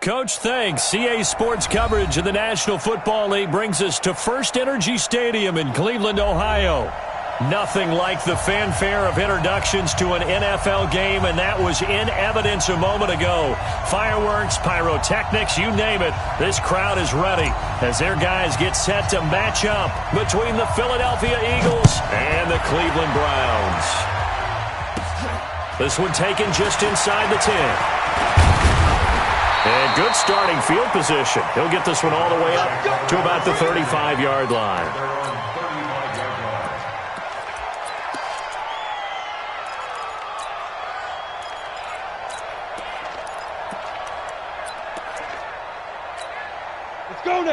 Coach, thanks. CA Sports coverage of the National Football League brings us to First Energy Stadium in Cleveland, Ohio. Nothing like the fanfare of introductions to an NFL game, and that was in evidence a moment ago. Fireworks, pyrotechnics, you name it. This crowd is ready as their guys get set to match up between the Philadelphia Eagles and the Cleveland Browns. This one taken just inside the 10. And good starting field position. He'll get this one all the way up to about the 35-yard line.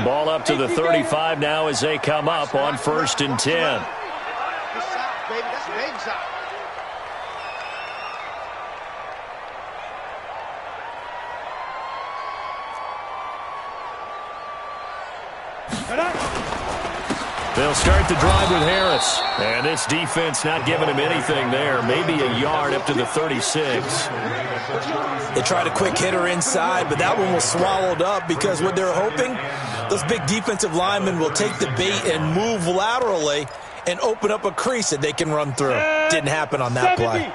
Ball up to the 35 now as they come up on 1st and 10. They'll start the drive with Harris. And this defense not giving him anything there. Maybe a yard up to the 36. They tried a quick hitter inside, but that one was swallowed up because what they're hoping, those big defensive linemen will take the bait and move laterally and open up a crease that they can run through. Didn't happen on that play.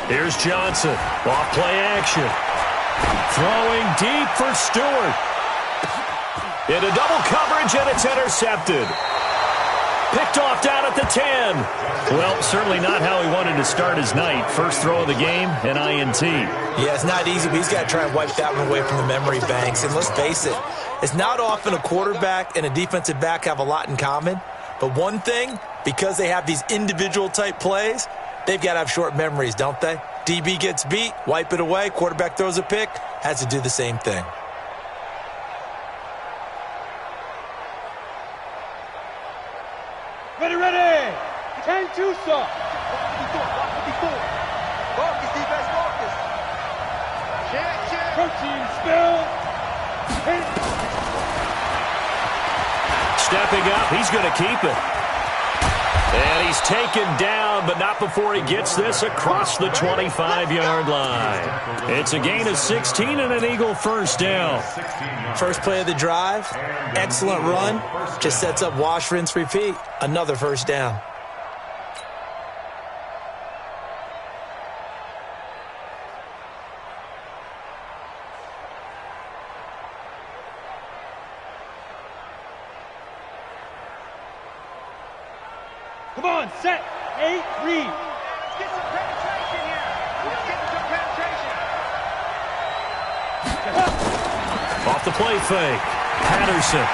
Here's Johnson. Off play action. Throwing deep for Stewart. Into double coverage, and it's intercepted. Picked off down at the 10. Well, certainly not how he wanted to start his night. First throw of the game, an INT. Yeah, it's not easy, but he's got to try and wipe that one away from the memory banks. And let's face it, it's not often a quarterback and a defensive back have a lot in common. But one thing, because they have these individual type plays, they've got to have short memories, don't they? DB gets beat, wipe it away, quarterback throws a pick, has to do the same thing. Ready. 10-2, sir. Marcus, defense, Marcus. Protein spill. Stepping up, he's going to keep it. And he's taken down, but not before he gets this across the 25-yard line. It's a gain of 16 and an Eagle first down. First play of the drive, excellent run, just sets up wash, rinse, repeat. Another first down. Come on, set, 8, read. Let's get some penetration here. Let's get some penetration. Off the play fake. Patterson.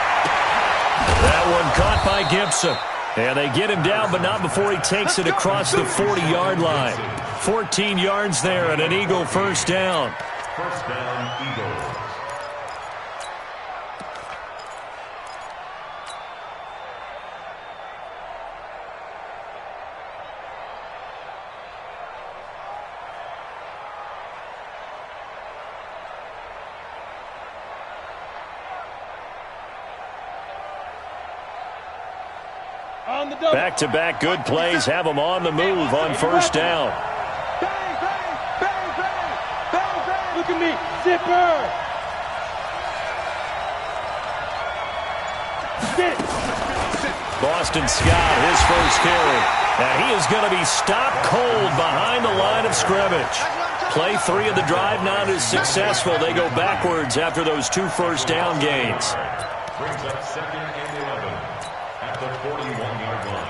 That one caught by Gibson. And they get him down, but not before he takes it across the 40-yard line. 14 yards there and an Eagle first down. First down, Eagles. Back-to-back good plays have them on the move on first down. Bang, bang, bang, bang, bang, bang. Look at me, zipper. Sit. Boston Scott, his first carry. And he is going to be stopped cold behind the line of scrimmage. Play 3 of the drive not as successful. They go backwards after those 2 first down gains. Brings up 2nd and 11 at the 41-yard line.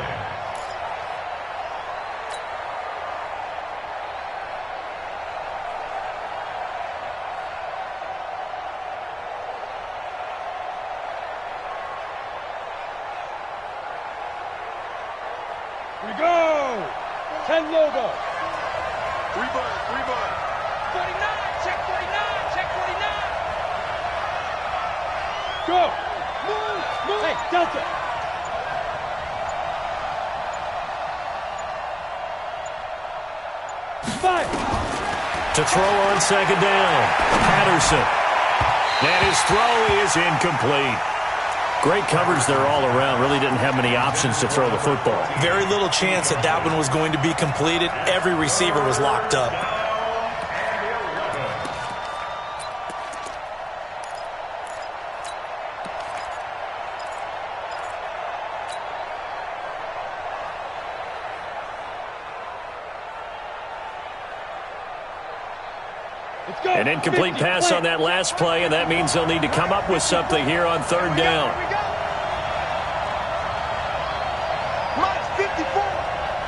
Here we go. 10 logo. 3 bud. 49, check 49, check 49. Go. Move. Hey, Delta. Fire. To throw on second down. Patterson. And his throw is incomplete. Great coverage there all around. Really didn't have many options to throw the football. Very little chance that that one was going to be completed. Every receiver was locked up. An incomplete pass on that last play, and that means they'll need to come up with something here on third down. Mike 54.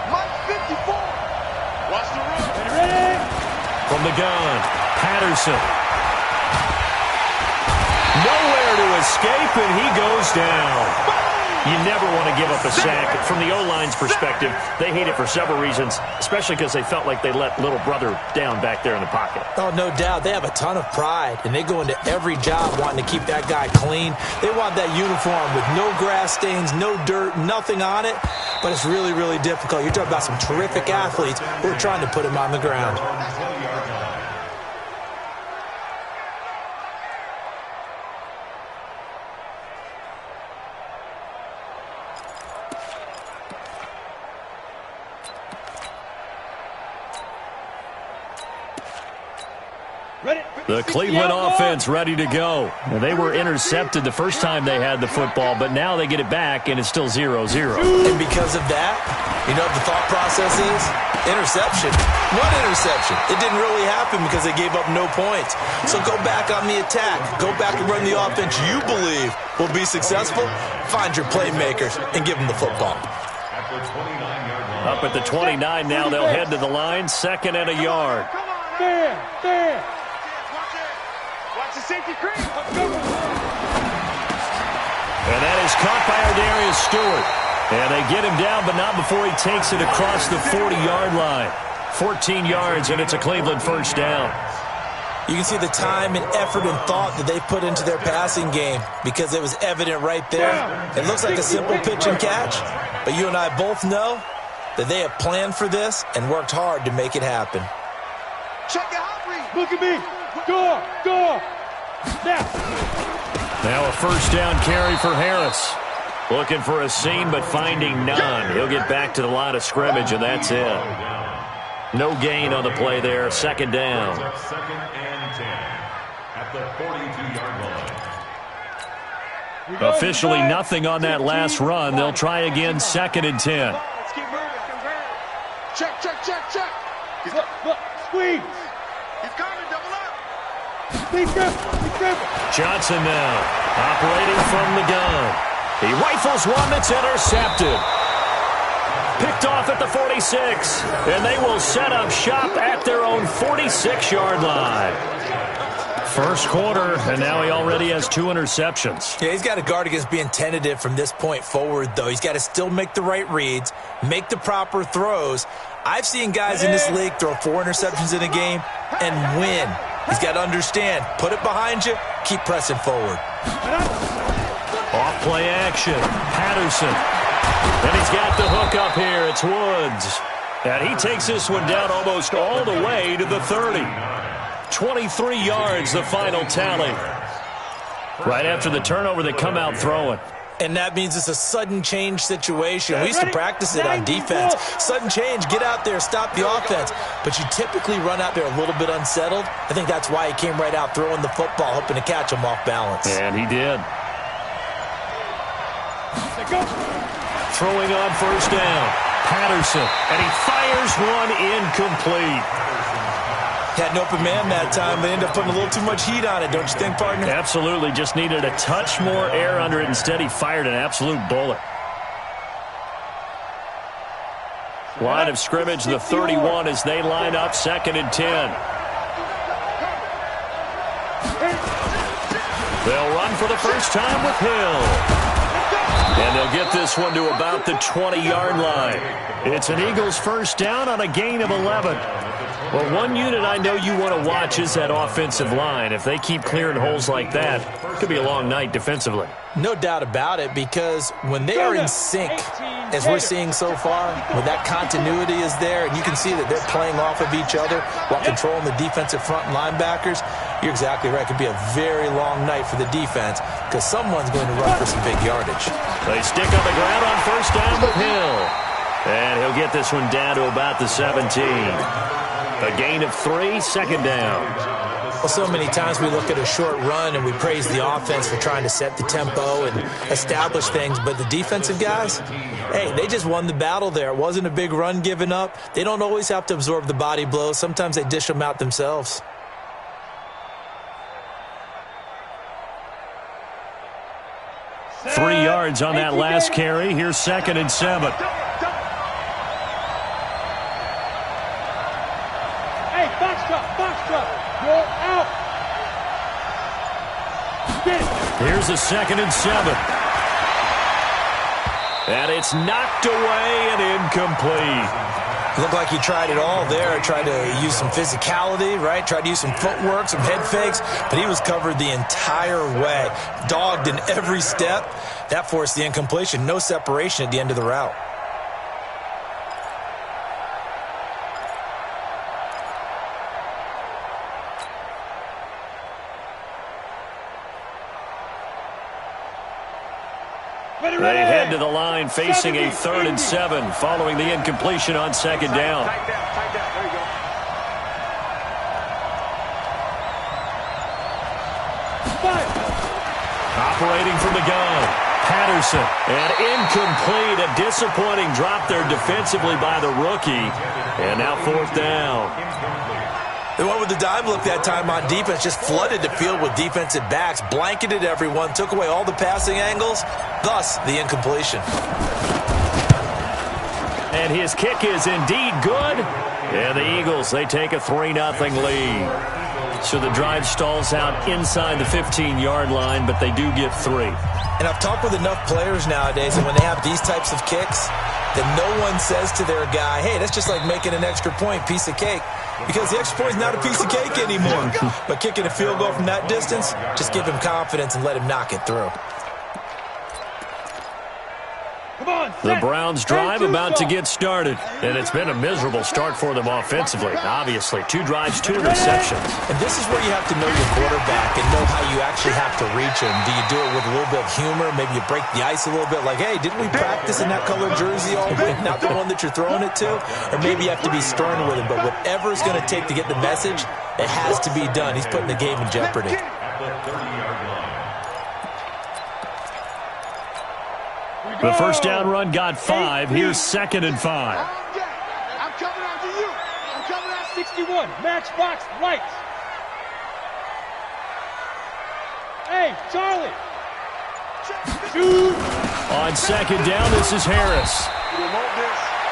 Mike 54. Watch the run. Ready? From the gun, Patterson. Nowhere to escape, and he goes down. You never want to give up a sack. From the O-line's perspective, they hate it for several reasons, especially because they felt like they let little brother down back there in the pocket. Oh, no doubt. They have a ton of pride, and they go into every job wanting to keep that guy clean. They want that uniform with no grass stains, no dirt, nothing on it. But it's really, really difficult. You're talking about some terrific athletes who are trying to put him on the ground. The Cleveland offense ready to go. They were intercepted the first time they had the football, but now they get it back, and it's still 0-0. And because of that, you know what the thought process is? Interception. What interception? It didn't really happen because they gave up no points. So go back on the attack. Go back and run the offense you believe will be successful. Find your playmakers and give them the football. Up at the 29 now, they'll head to the line, 2nd and a yard. There. Watch the safety creep. And that is caught by Darius Stewart. And they get him down, but not before he takes it across the 40-yard line. 14 yards, and it's a Cleveland first down. You can see the time and effort and thought that they put into their passing game because it was evident right there. It looks like a simple pitch and catch, but you and I both know that they have planned for this and worked hard to make it happen. Check the hot read. Look at me. Go. Now a first down carry for Harris. Looking for a seam, but finding none. He'll get back to the line of scrimmage, and that's it. No gain on the play there. 2nd down. 2nd and 10 at the 42-yard line. Officially nothing on that last run. They'll try again, 2nd and 10. Let's keep moving. Check. Look. Squeeze. He's coming. Double up. Be careful. Johnson now, operating from the gun. He rifles one that's intercepted. Picked off at the 46. And they will set up shop at their own 46-yard line. First quarter, and now he already has 2 interceptions. Yeah, he's got to guard against being tentative from this point forward, though. He's got to still make the right reads, make the proper throws. I've seen guys in this league throw 4 interceptions in a game and win. He's got to understand, put it behind you, keep pressing forward. Off play action, Patterson. And he's got the hook up here. It's Woods. And he takes this one down almost all the way to the 30. 23 yards, the final tally. Right after the turnover, they come out throwing. And that means it's a sudden change situation. We used to practice it on defense. Sudden change, get out there, stop the offense. But you typically run out there a little bit unsettled. I think that's why he came right out throwing the football, hoping to catch him off balance. And he did. Throwing on first down, Patterson. And he fires one incomplete. Had an open man that time. They ended up putting a little too much heat on it, don't you think, partner? Absolutely. Just needed a touch more air under it. Instead, he fired an absolute bullet. Line of scrimmage, the 31 as they line up, 2nd and 10. They'll run for the first time with Hill. And they'll get this one to about the 20-yard line. It's an Eagles first down on a gain of 11. Well, one unit I know you want to watch is that offensive line. If they keep clearing holes like that, it could be a long night defensively. No doubt about it, because when they are in sync, as we're seeing so far, when that continuity is there, and you can see that they're playing off of each other while controlling the defensive front linebackers, you're exactly right. It could be a very long night for the defense because someone's going to run for some big yardage. They stick on the ground on first down with Hill. And he'll get this one down to about the 17. A gain of 3, second down. Well, so many times we look at a short run and we praise the offense for trying to set the tempo and establish things, but the defensive guys, hey, they just won the battle there. It wasn't a big run given up. They don't always have to absorb the body blows. Sometimes they dish them out themselves. Set. 3 yards on that last carry. Here's 2nd and 7. Roll out. Here's a 2nd and 7. And it's knocked away and incomplete. Looked like he tried it all there. Tried to use some physicality, right? Tried to use some footwork, some head fakes, but he was covered the entire way. Dogged in every step. That forced the incompletion. No separation at the end of the route. They head to the line facing a 3rd and 7 following the incompletion on 2nd down. Tight down. There you go. Operating from the gun, Patterson. And incomplete. A disappointing drop there defensively by the rookie. And now 4th down. They went with the dime look that time on defense, just flooded the field with defensive backs, blanketed everyone, took away all the passing angles, thus the incompletion. And his kick is indeed good. And the Eagles, they take a 3-0 lead. So the drive stalls out inside the 15-yard line, but they do get 3. And I've talked with enough players nowadays, and when they have these types of kicks, then no one says to their guy, hey, that's just like making an extra point, piece of cake. Because the extra point is not a piece of cake anymore. But kicking a field goal from that distance, just give him confidence and let him knock it through. The Browns drive about to get started. And it's been a miserable start for them offensively. Obviously, 2 drives, 2 interceptions. And this is where you have to know your quarterback and know how you actually have to reach him. Do you do it with a little bit of humor? Maybe you break the ice a little bit like, hey, didn't we practice in that colored jersey all week? Not the one that you're throwing it to? Or maybe you have to be stern with him. But whatever it's going to take to get the message, it has to be done. He's putting the game in jeopardy. The first down run got 5. Here's 2nd and 5. I'm coming after you. I'm coming at 61. Matchbox lights. Hey, Charlie. Shoot. On 2nd down, this is Harris.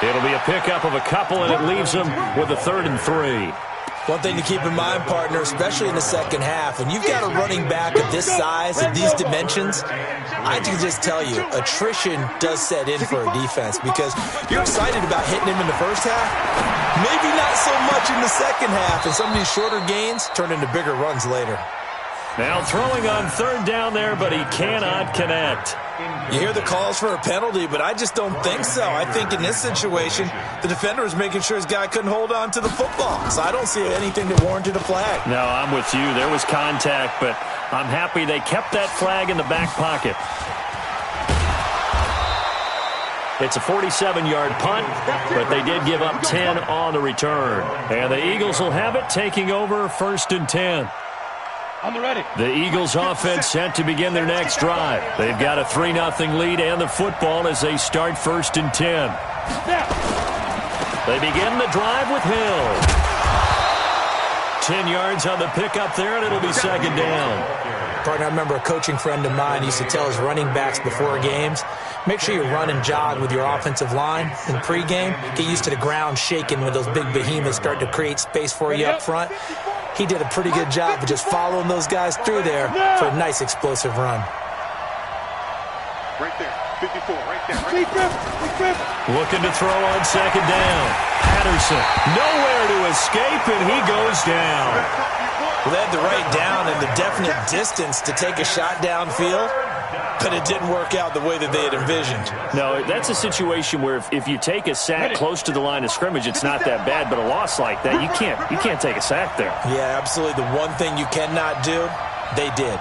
It'll be a pickup of a couple, and it leaves them with a 3rd and 3. One thing to keep in mind, partner, especially in the second half, when you've got a running back of this size and these dimensions, I can just tell you, attrition does set in for a defense because you're excited about hitting him in the first half, maybe not so much in the second half, and some of these shorter gains turn into bigger runs later. Now throwing on 3rd down there, but he cannot connect. You hear the calls for a penalty, but I just don't think so. I think in this situation, the defender was making sure his guy couldn't hold on to the football. So I don't see anything that warranted a flag. No, I'm with you. There was contact, but I'm happy they kept that flag in the back pocket. It's a 47-yard punt, but they did give up 10 on the return. And the Eagles will have it, taking over 1st and 10. On the ready. The Eagles offense set to begin their next drive. They've got a 3-0 lead and the football as they start 1st and 10. They begin the drive with Hill. 10 yards on the pickup there, and it'll be 2nd down. Partner, I remember a coaching friend of mine used to tell his running backs before games, make sure you run and jog with your offensive line in pregame. Get used to the ground shaking when those big behemoths start to create space for you up front. He did a pretty good job of just following those guys through there for a nice explosive run. Right there, 54, right there. Right there. Looking to throw on 2nd down. Patterson, nowhere to escape, and he goes down. Well, they had the right down and the definite distance to take a shot downfield, but it didn't work out the way that they had envisioned. No, that's a situation where if you take a sack close to the line of scrimmage, it's not that bad, but a loss like that, you can't take a sack there. Yeah, absolutely. The one thing you cannot do, they did.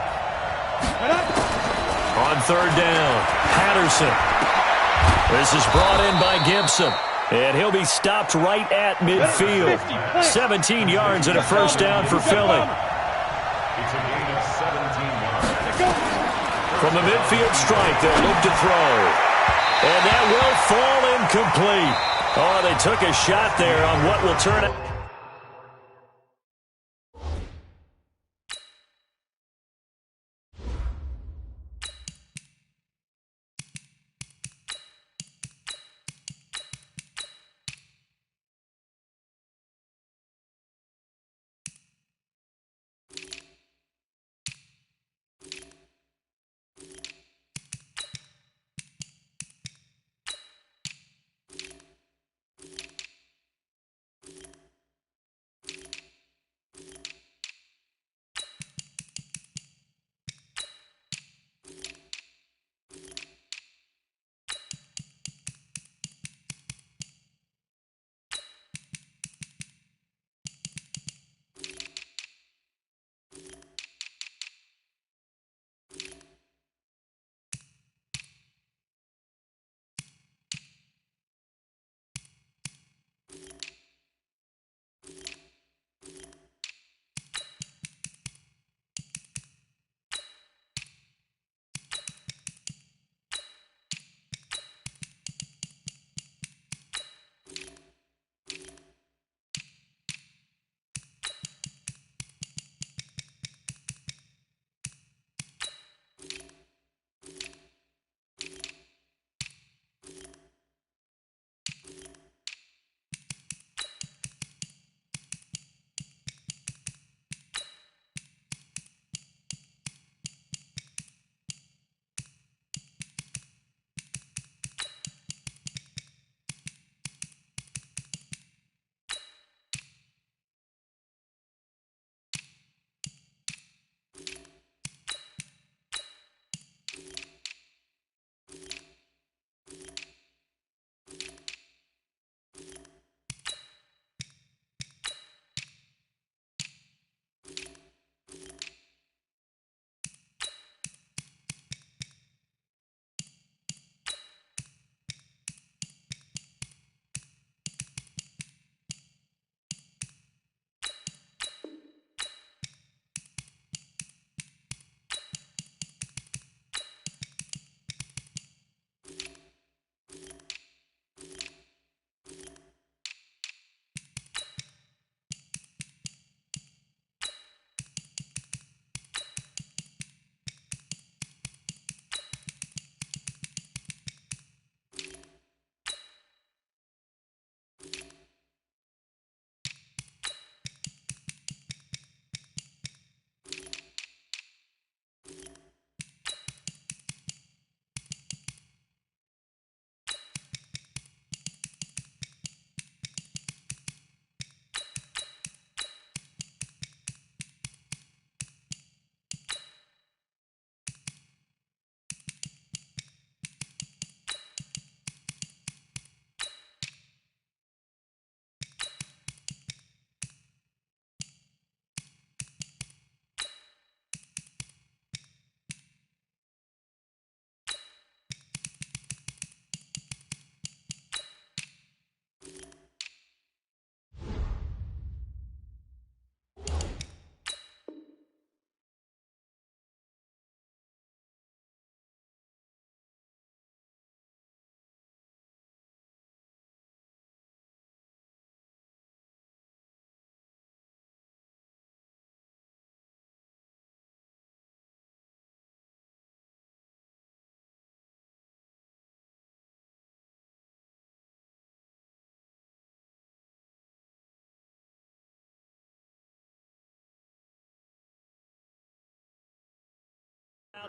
On third down, Patterson. This is brought in by Gibson. And he'll be stopped right at midfield. 17 yards and a first down for Philly. It's a gain of 17 yards. From the midfield strike, they'll look to throw. And that will fall incomplete. Oh, they took a shot there on what will turn out.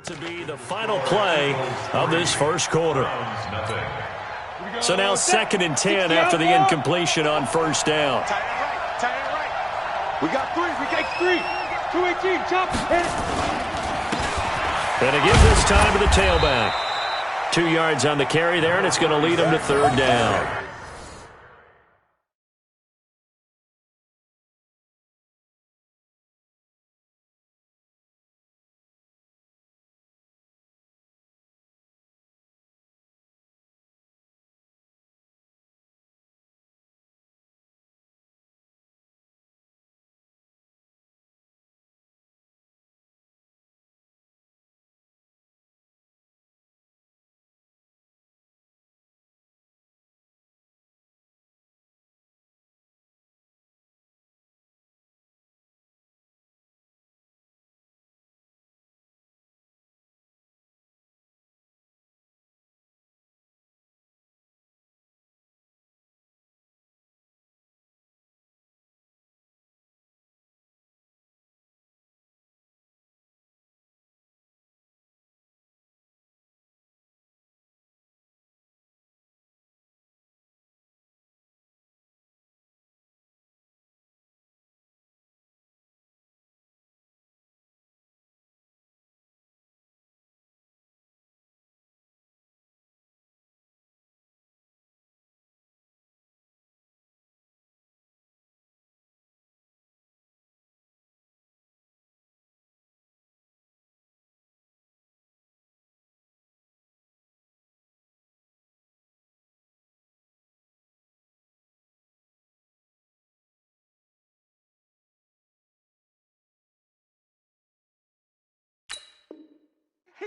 To be the final play of this first quarter. So now 2nd and 10 after the incompletion on first down. Tie it right. We got 3. We take 3. 2-18. Chop. Hit it. And again this time to the tailback. 2 yards on the carry there, and it's going to lead him to 3rd down.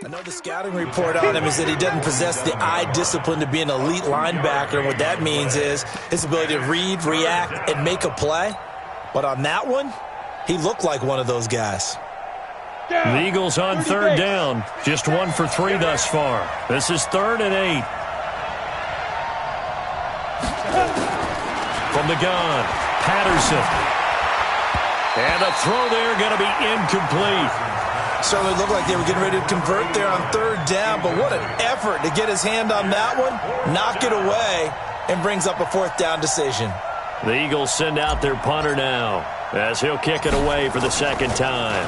I know the scouting report on him is that he doesn't possess the eye discipline to be an elite linebacker, and what that means is his ability to read, react, and make a play. But on that one, he looked like one of those guys. The Eagles on 3rd down. Just 1 for 3 thus far. This is 3rd and 8. From the gun, Patterson. And the throw there going to be incomplete. Certainly looked like they were getting ready to convert there on 3rd down, but what an effort to get his hand on that one, knock it away, and brings up a 4th down decision. The Eagles send out their punter now as he'll kick it away for the 2nd time.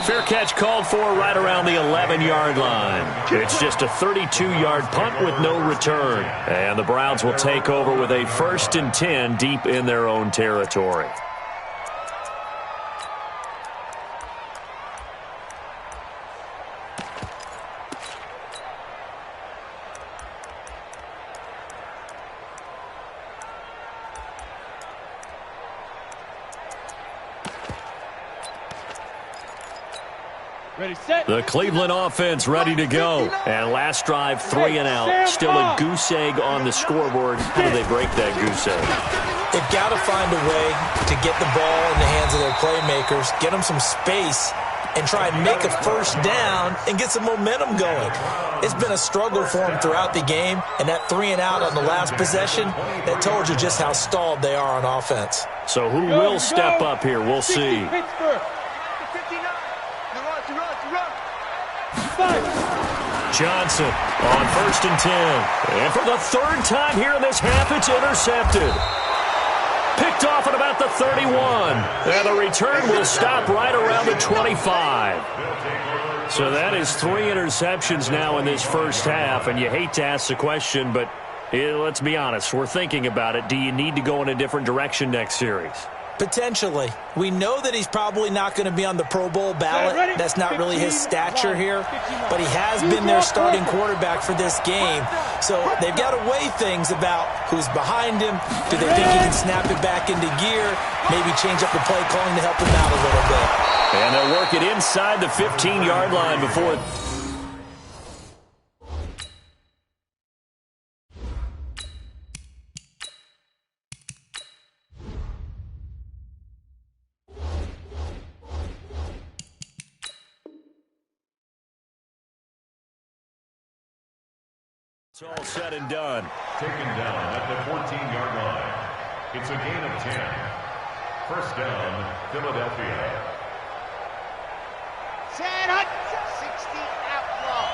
Fair catch called for right around the 11-yard line. It's just a 32-yard punt with no return. And the Browns will take over with a 1st and 10 deep in their own territory. Ready, set. The Cleveland offense ready to go. And last drive, 3 and out. Still a goose egg on the scoreboard. How do they break that goose egg? They've got to find a way to get the ball in the hands of their playmakers, get them some space, and try and make a 1st down and get some momentum going. It's been a struggle for them throughout the game, and that 3 and out on the last possession, that told you just how stalled they are on offense. So who will step up here? We'll see. Johnson on 1st and 10. And for the 3rd time here in this half, it's intercepted. Picked off at about the 31. And the return will stop right around the 25. So that is 3 interceptions now in this first half. And you hate to ask the question, but let's be honest. We're thinking about it. Do you need to go in a different direction next series? Potentially. We know that he's probably not going to be on the Pro Bowl ballot. That's not really his stature here. But he has been their starting quarterback for this game. So they've got to weigh things about who's behind him. Do they think he can snap it back into gear? Maybe change up the play calling to help him out a little bit. And they'll work it inside the 15-yard line before... It's all said and done. Taken down at the 14-yard line. It's a gain of 10. 1st down, Philadelphia. 60 outlaw.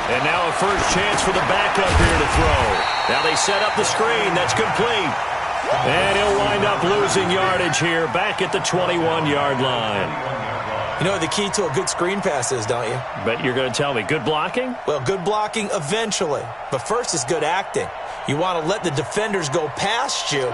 And now a first chance for the backup here to throw. Now they set up the screen. That's complete. And he'll wind up losing yardage here back at the 21-yard line. You know what the key to a good screen pass is, don't you? But you're going to tell me, good blocking? Well, good blocking eventually. But first is good acting. You want to let the defenders go past you,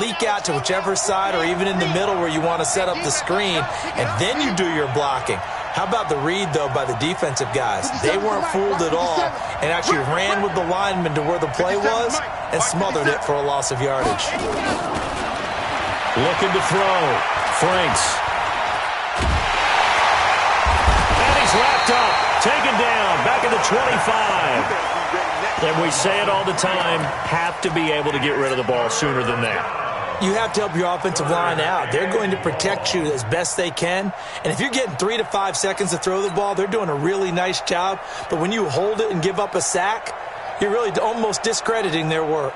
leak out to whichever side or even in the middle where you want to set up the screen, and then you do your blocking. How about the read, though, by the defensive guys? They weren't fooled at all and actually ran with the lineman to where the play was and smothered it for a loss of yardage. Looking to throw. Franks. And he's wrapped up. Taken down. Back at the 25. And we say it all the time, have to be able to get rid of the ball sooner than that. You have to help your offensive line out. They're going to protect you as best they can. And if you're getting 3 to 5 seconds to throw the ball, they're doing a really nice job. But when you hold it and give up a sack, you're really almost discrediting their work.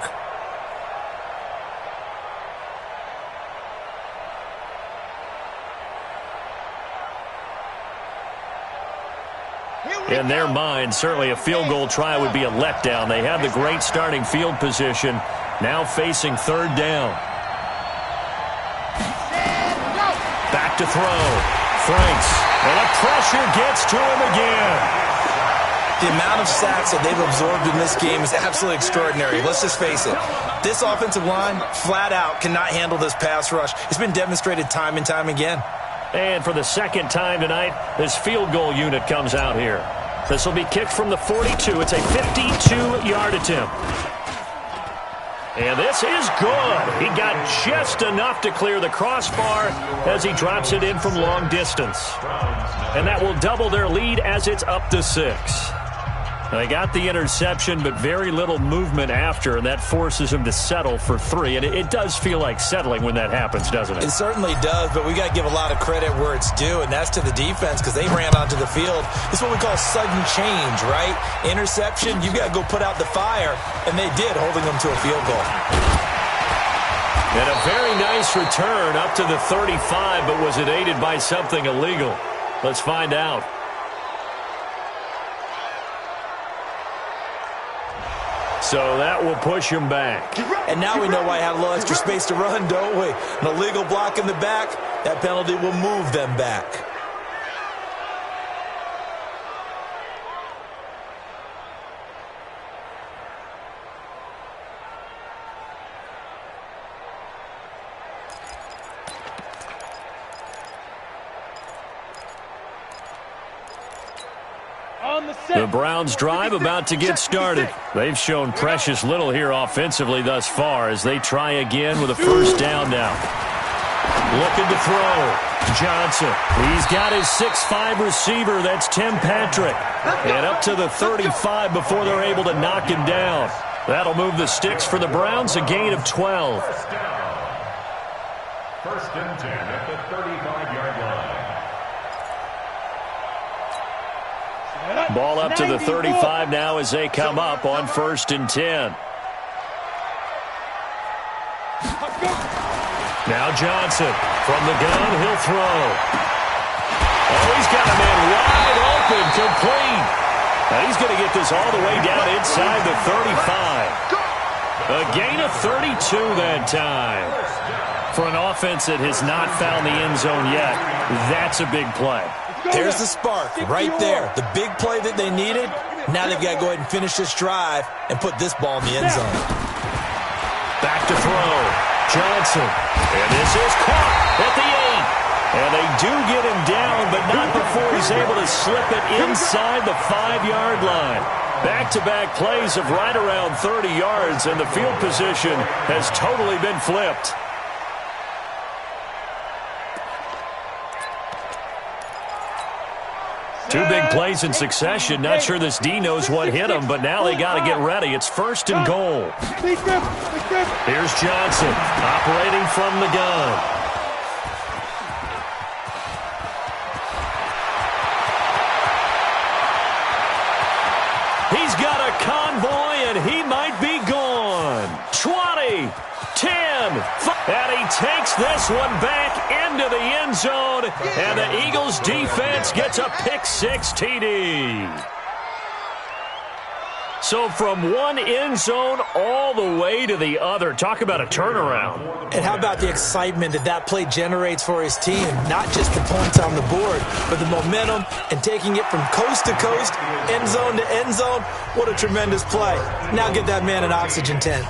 In their mind, certainly a field goal try would be a letdown. They have the great starting field position, now facing third down. Back to throw. Franks. And the pressure gets to him again. The amount of sacks that they've absorbed in this game is absolutely extraordinary. Let's just face it. This offensive line, flat out, cannot handle this pass rush. It's been demonstrated time and time again. And for the second time tonight, this field goal unit comes out here. This will be kicked from the 42. It's a 52-yard attempt. And this is good. He got just enough to clear the crossbar as he drops it in from long distance. And that will double their lead as it's up to 6. They got the interception, but very little movement after, and that forces him to settle for 3. And it does feel like settling when that happens, doesn't it? It certainly does, but we got to give a lot of credit where it's due, and that's to the defense because they ran onto the field. This is what we call sudden change, right? Interception, you got to go put out the fire, and they did, holding them to a field goal. And a very nice return up to the 35, but was it aided by something illegal? Let's find out. So that will push him back. And now we know why I had a little extra space to run, don't we? An illegal block in the back, that penalty will move them back. The Browns drive about to get started. They've shown precious little here offensively thus far as they try again with a first down now. Looking to throw. Johnson. He's got his 6'5 receiver. That's Tim Patrick. And up to the 35 before they're able to knock him down. That'll move the sticks for the Browns, a gain of 12. First and 10 at the 35-yard line. Ball up to the 35 now as they come up on first and 10. Now Johnson from the gun, he'll throw. Oh, he's got a man wide open, complete. Now he's going to get this all the way down inside the 35. A gain of 32 that time. For an offense that has not found the end zone yet, that's a big play. There's the spark right there. The big play that they needed. Now they've got to go ahead and finish this drive and put this ball in the end zone. Back to throw. Johnson. And this is caught at the 8. And they do get him down, but not before he's able to slip it inside the 5-yard line. Back-to-back plays of right around 30 yards, and the field position has totally been flipped. Two big plays in succession. Not sure this D knows what hit him, but now they got to get ready. It's first and goal. Here's Johnson operating from the gun. He's got a convoy, and he might be gone. 20, 10, 5. And he takes this one back into the end zone. And the Eagles defense gets a pick-6 TD. So from one end zone all the way to the other. Talk about a turnaround. And how about the excitement that play generates for his team? Not just the points on the board, but the momentum and taking it from coast to coast, end zone to end zone. What a tremendous play. Now get that man an oxygen tent.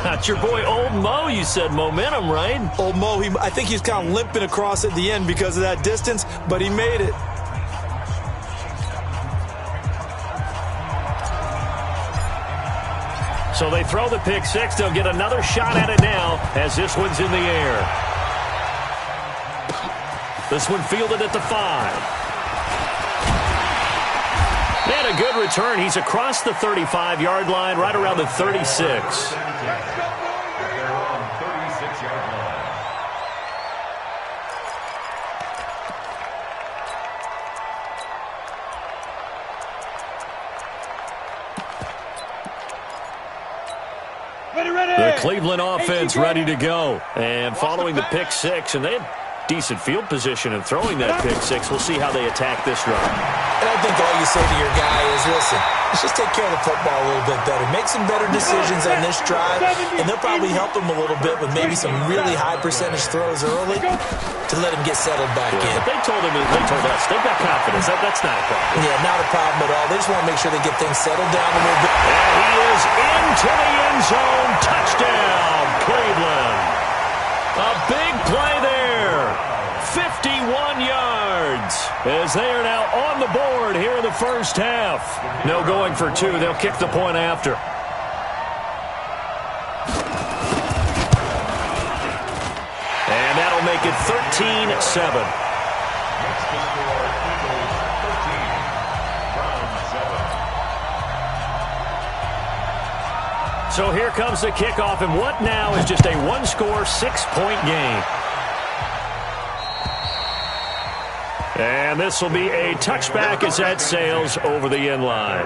That's your boy Old Mo, you said. Momentum, right? Old Mo, I think he's kind of limping across at the end because of that distance, but he made it. So they throw the pick-6. They'll get another shot at it now as this one's in the air. This one fielded at the 5. And a good return. He's across the 35-yard line, right around the 36. The Cleveland offense ready to go. And following the pick-6, and they had decent field position in throwing that pick-6. We'll see how they attack this drive. And I think all you say to your guy is, listen, let's just take care of the football a little bit better. Make some better decisions on this drive, and they'll probably help him a little bit with maybe some really high percentage throws early to let him get settled back in. But they told us, they've got confidence. That's not a problem. Yeah, not a problem at all. They just want to make sure they get things settled down a little bit. And he is into the end zone. Touchdown, Cleveland. A big play there. 51 yards as they are now on the board here in the first half. No going for 2. They'll kick the point after. And that'll make it 13-7. So here comes the kickoff, and what now is just a one-score, 6-point game. And this will be a touchback as that sails over the end line.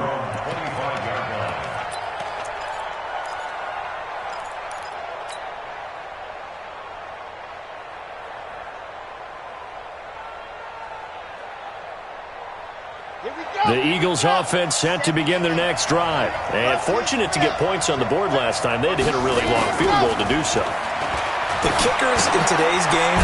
The Eagles offense set to begin their next drive. And fortunate to get points on the board last time. They had to hit a really long field goal to do so. The kickers in today's game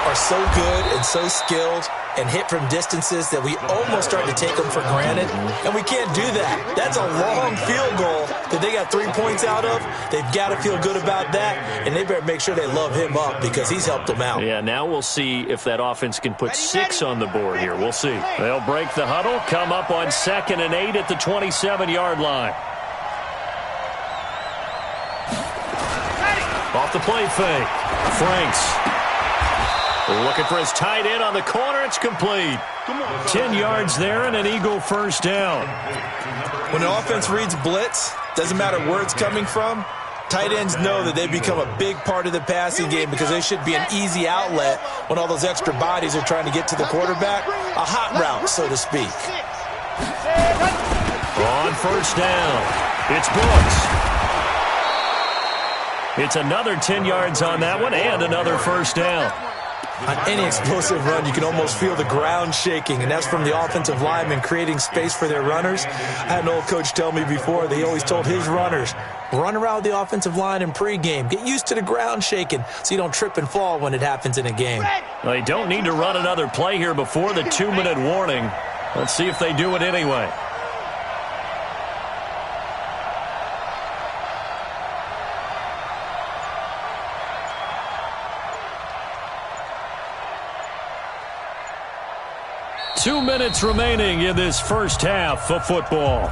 are so good and so skilled and hit from distances that we almost start to take them for granted, and we can't do that. That's a long field goal that they got 3 points out of. They've got to feel good about that, and they better make sure they love him up because he's helped them out. Yeah, now we'll see if that offense can put 6 on the board here. We'll see. They'll break the huddle, come up on 2nd and 8 at the 27-yard line. Off the play fake. Franks. Looking for his tight end on the corner. It's complete. 10 yards there and an Eagle first down. When an offense reads blitz, doesn't matter where it's coming from, tight ends know that they become a big part of the passing game because they should be an easy outlet when all those extra bodies are trying to get to the quarterback. A hot route, so to speak. On first down, it's Brooks. It's another 10 yards on that one and another first down. On any explosive run, you can almost feel the ground shaking, and that's from the offensive linemen creating space for their runners. I had an old coach tell me before, they always told his runners, run around the offensive line in pregame. Get used to the ground shaking so you don't trip and fall when it happens in a game. They don't need to run another play here before the 2-minute warning. Let's see if they do it anyway. Two minutes remaining in this first half of football.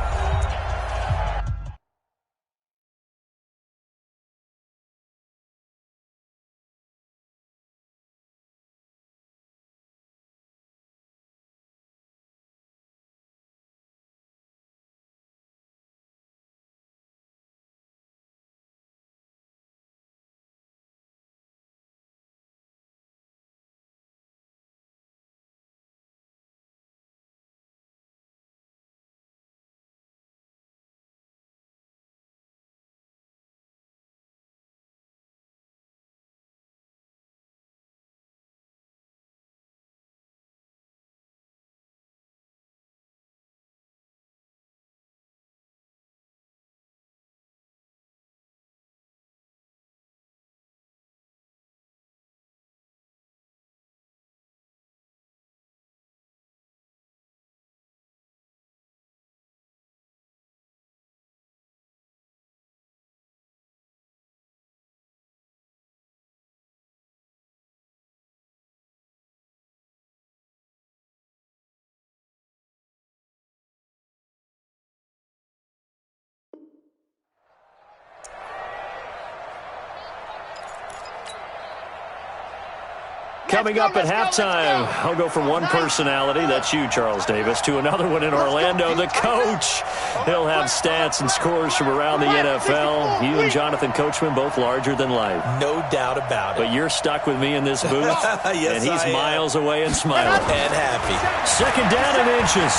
Coming up at halftime, I'll go from one personality, that's you, Charles Davis, to another one in Orlando, the coach. He'll have stats and scores from around the NFL. You and Jonathan Coachman both larger than life. No doubt about it. But you're stuck with me in this booth, yes, and he's miles away and smiling. And happy. Second down and inches.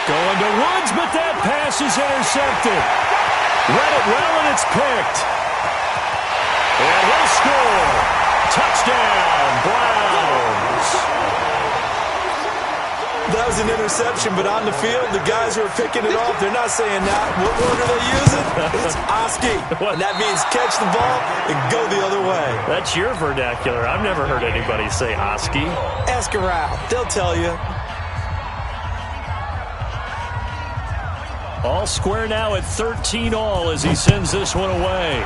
Going to Woods, but that pass is intercepted. Read it well, and it's picked. And he'll score. Touchdown, Browns. That was an interception, but on the field, the guys who are picking it off, they're not saying that. What word are they using? It's Oski. And that means catch the ball and go the other way. That's your vernacular. I've never heard anybody say Oski. Ask around. They'll tell you. All square now at 13 all as he sends this one away.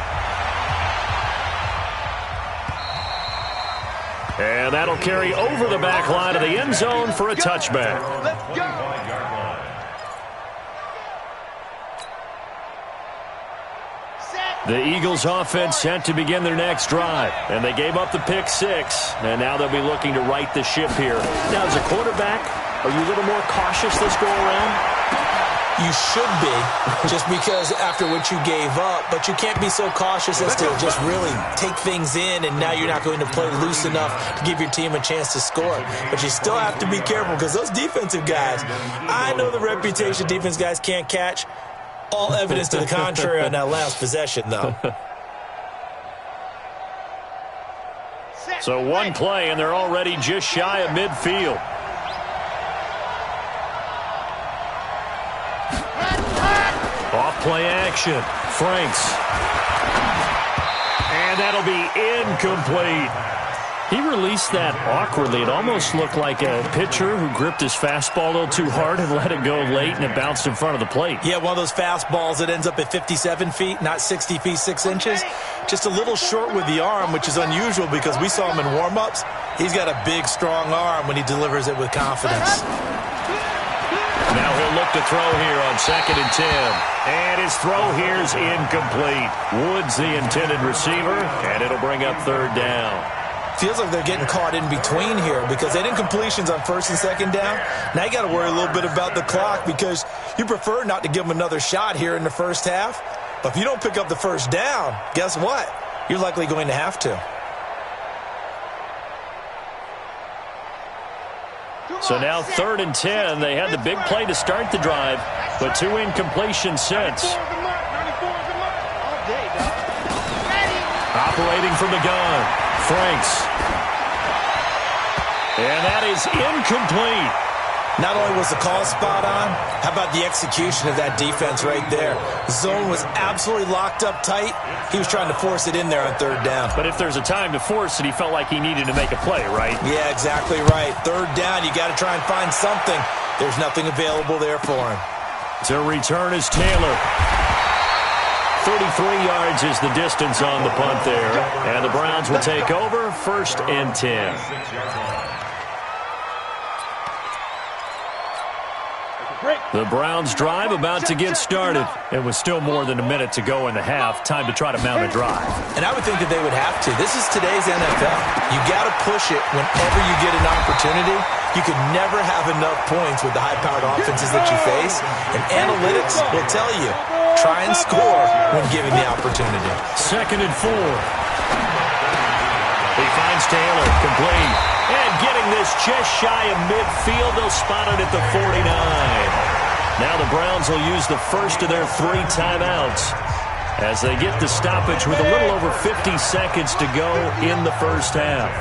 And that'll carry over the back line of the end zone for a touchback. The Eagles offense set to begin their next drive. And they gave up the pick six. And now they'll be looking to right the ship here. Now, as a quarterback, are you a little more cautious this go around? You should be, just because after what you gave up, but you can't be so cautious as to just really take things in, and now you're not going to play loose enough to give your team a chance to score. But you still have to be careful because those defensive guys, I know the reputation defense guys can't catch. All evidence to the contrary on that last possession, though. So one play, and they're already just shy of midfield. Off-play action. Franks. And that'll be incomplete. He released that awkwardly. It almost looked like a pitcher who gripped his fastball a little too hard and let it go late, and it bounced in front of the plate. Yeah, one of those fastballs that ends up at 57 feet, not 60 feet, 6 inches. Just a little short with the arm, which is unusual because we saw him in warm-ups. He's got a big, strong arm when he delivers it with confidence. Now he'll look to throw here on 2nd and 10. And his throw here's incomplete. Woods the intended receiver, and it'll bring up 3rd down. Feels like they're getting caught in between here because they did incompletions on 1st and 2nd down. Now you got to worry a little bit about the clock because you prefer not to give them another shot here in the first half. But if you don't pick up the 1st down, guess what? You're likely going to have to. So now 3rd and 10. They had the big play to start the drive, but 2 incompletions since. Operating from the gun, Franks. And that is incomplete. Not only was the call spot on, how about the execution of that defense right there? The zone was absolutely locked up tight. He was trying to force it in there on 3rd down. But if there's a time to force it, he felt like he needed to make a play, right? Yeah, exactly right. 3rd down, you got to try and find something. There's nothing available there for him. To return is Taylor. 33 yards is the distance on the punt there. And the Browns will take over 1st and 10. The Browns drive about to get started. It was still more than a minute to go in the half. Time to try to mount a drive. And I would think that they would have to. This is today's NFL. You got to push it whenever you get an opportunity. You could never have enough points with the high-powered offenses that you face. And analytics will tell you, try and score when given the opportunity. 2nd and 4. He finds Taylor, complete. And getting this just shy of midfield, they'll spot it at the 49. Now the Browns will use the first of their 3 timeouts as they get the stoppage with a little over 50 seconds to go in the first half.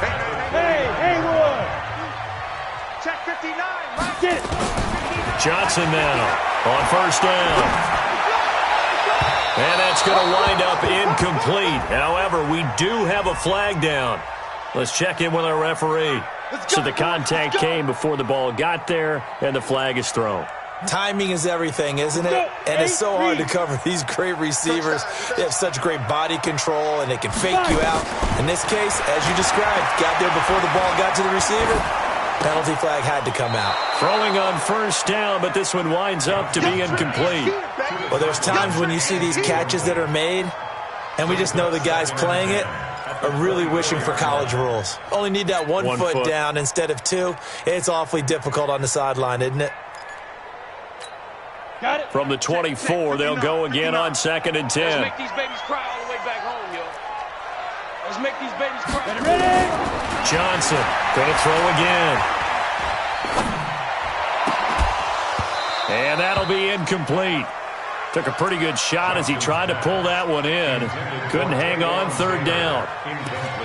Hey, Haywood! Check 59, right? Get it! Johnson now on 1st down. And that's going to wind up incomplete. However, we do have a flag down. Let's check in with our referee. So the contact came before the ball got there, and the flag is thrown. Timing is everything, isn't it? And it's so hard to cover these great receivers. They have such great body control, and they can fake you out. In this case, as you described, got there before the ball got to the receiver. Penalty flag had to come out. Throwing on 1st down, but this one winds up to be incomplete. Well, there's times when you see these catches that are made, and we just know the guy's playing it. are really wishing for college rules. Only need that one foot down instead of two. It's awfully difficult on the sideline, isn't it? Got it. From the 24, they'll go again on 2nd and 10. Let's make these babies cry all the way back home, yo. Let's make these babies cry. Ready? Johnson going to throw again. And that'll be incomplete. Took a pretty good shot as he tried to pull that one in. Couldn't hang on, 3rd down.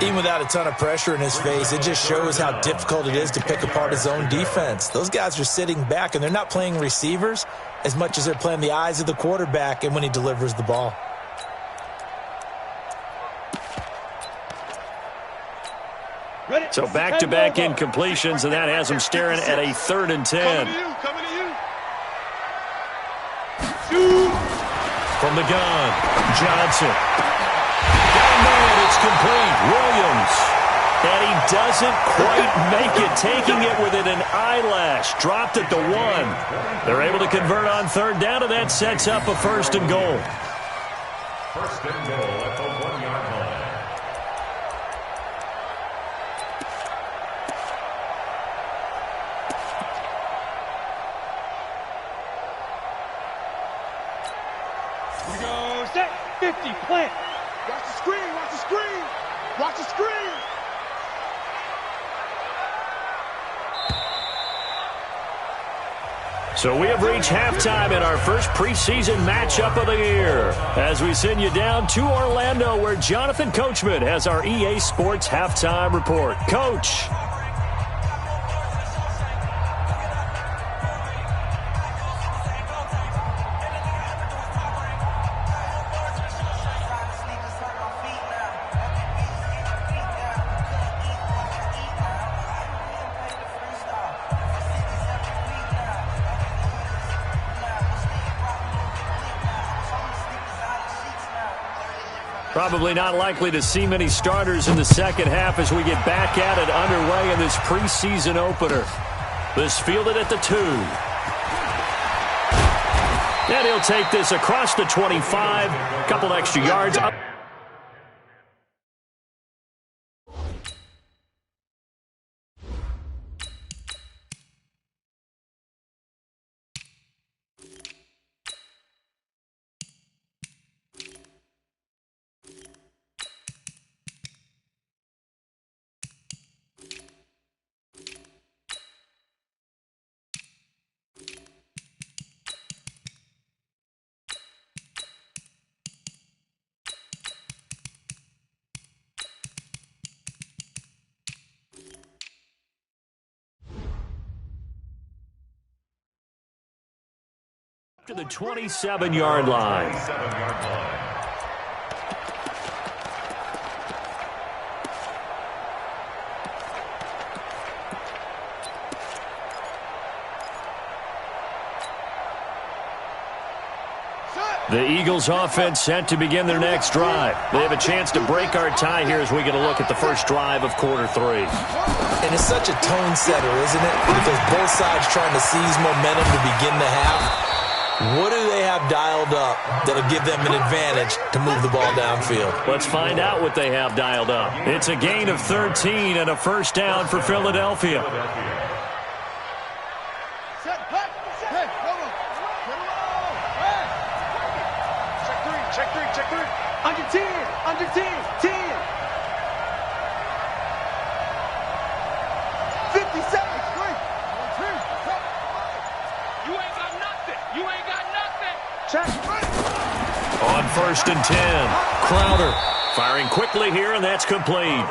Even without a ton of pressure in his face, it just shows how difficult it is to pick apart his own defense. Those guys are sitting back, and they're not playing receivers as much as they're playing the eyes of the quarterback and when he delivers the ball. So back-to-back incompletions, and that has him staring at a 3rd and 10. Coming to you. From the gun, Johnson. Down there, it's complete. Williams. And he doesn't quite make it, taking it within an eyelash. Dropped at the 1. They're able to convert on 3rd down, and that sets up a 1st and goal. 1st and goal at the 1-yard line. We go set 50 plant. Watch the screen. Watch the screen. Watch the screen. So we have reached halftime in our first preseason matchup of the year as we send you down to Orlando where Jonathan Coachman has our EA Sports halftime report. Coach. Probably not likely to see many starters in the second half as we get back at it underway in this preseason opener. This fielded at the 2. And he'll take this across the 25. Couple extra yards up. To the 27-yard line. The Eagles offense set to begin their next drive. They have a chance to break our tie here as we get a look at the first drive of quarter 3. And it's such a tone setter, isn't it? Because both sides trying to seize momentum to begin the half. What do they have dialed up that'll give them an advantage to move the ball downfield? Let's find out what they have dialed up. It's a gain of 13 and a 1st down for Philadelphia. Check 3. Under 10. 10. 57. You ain't got nothing. Check. On 1st and 10, Crowder firing quickly here, and that's complete.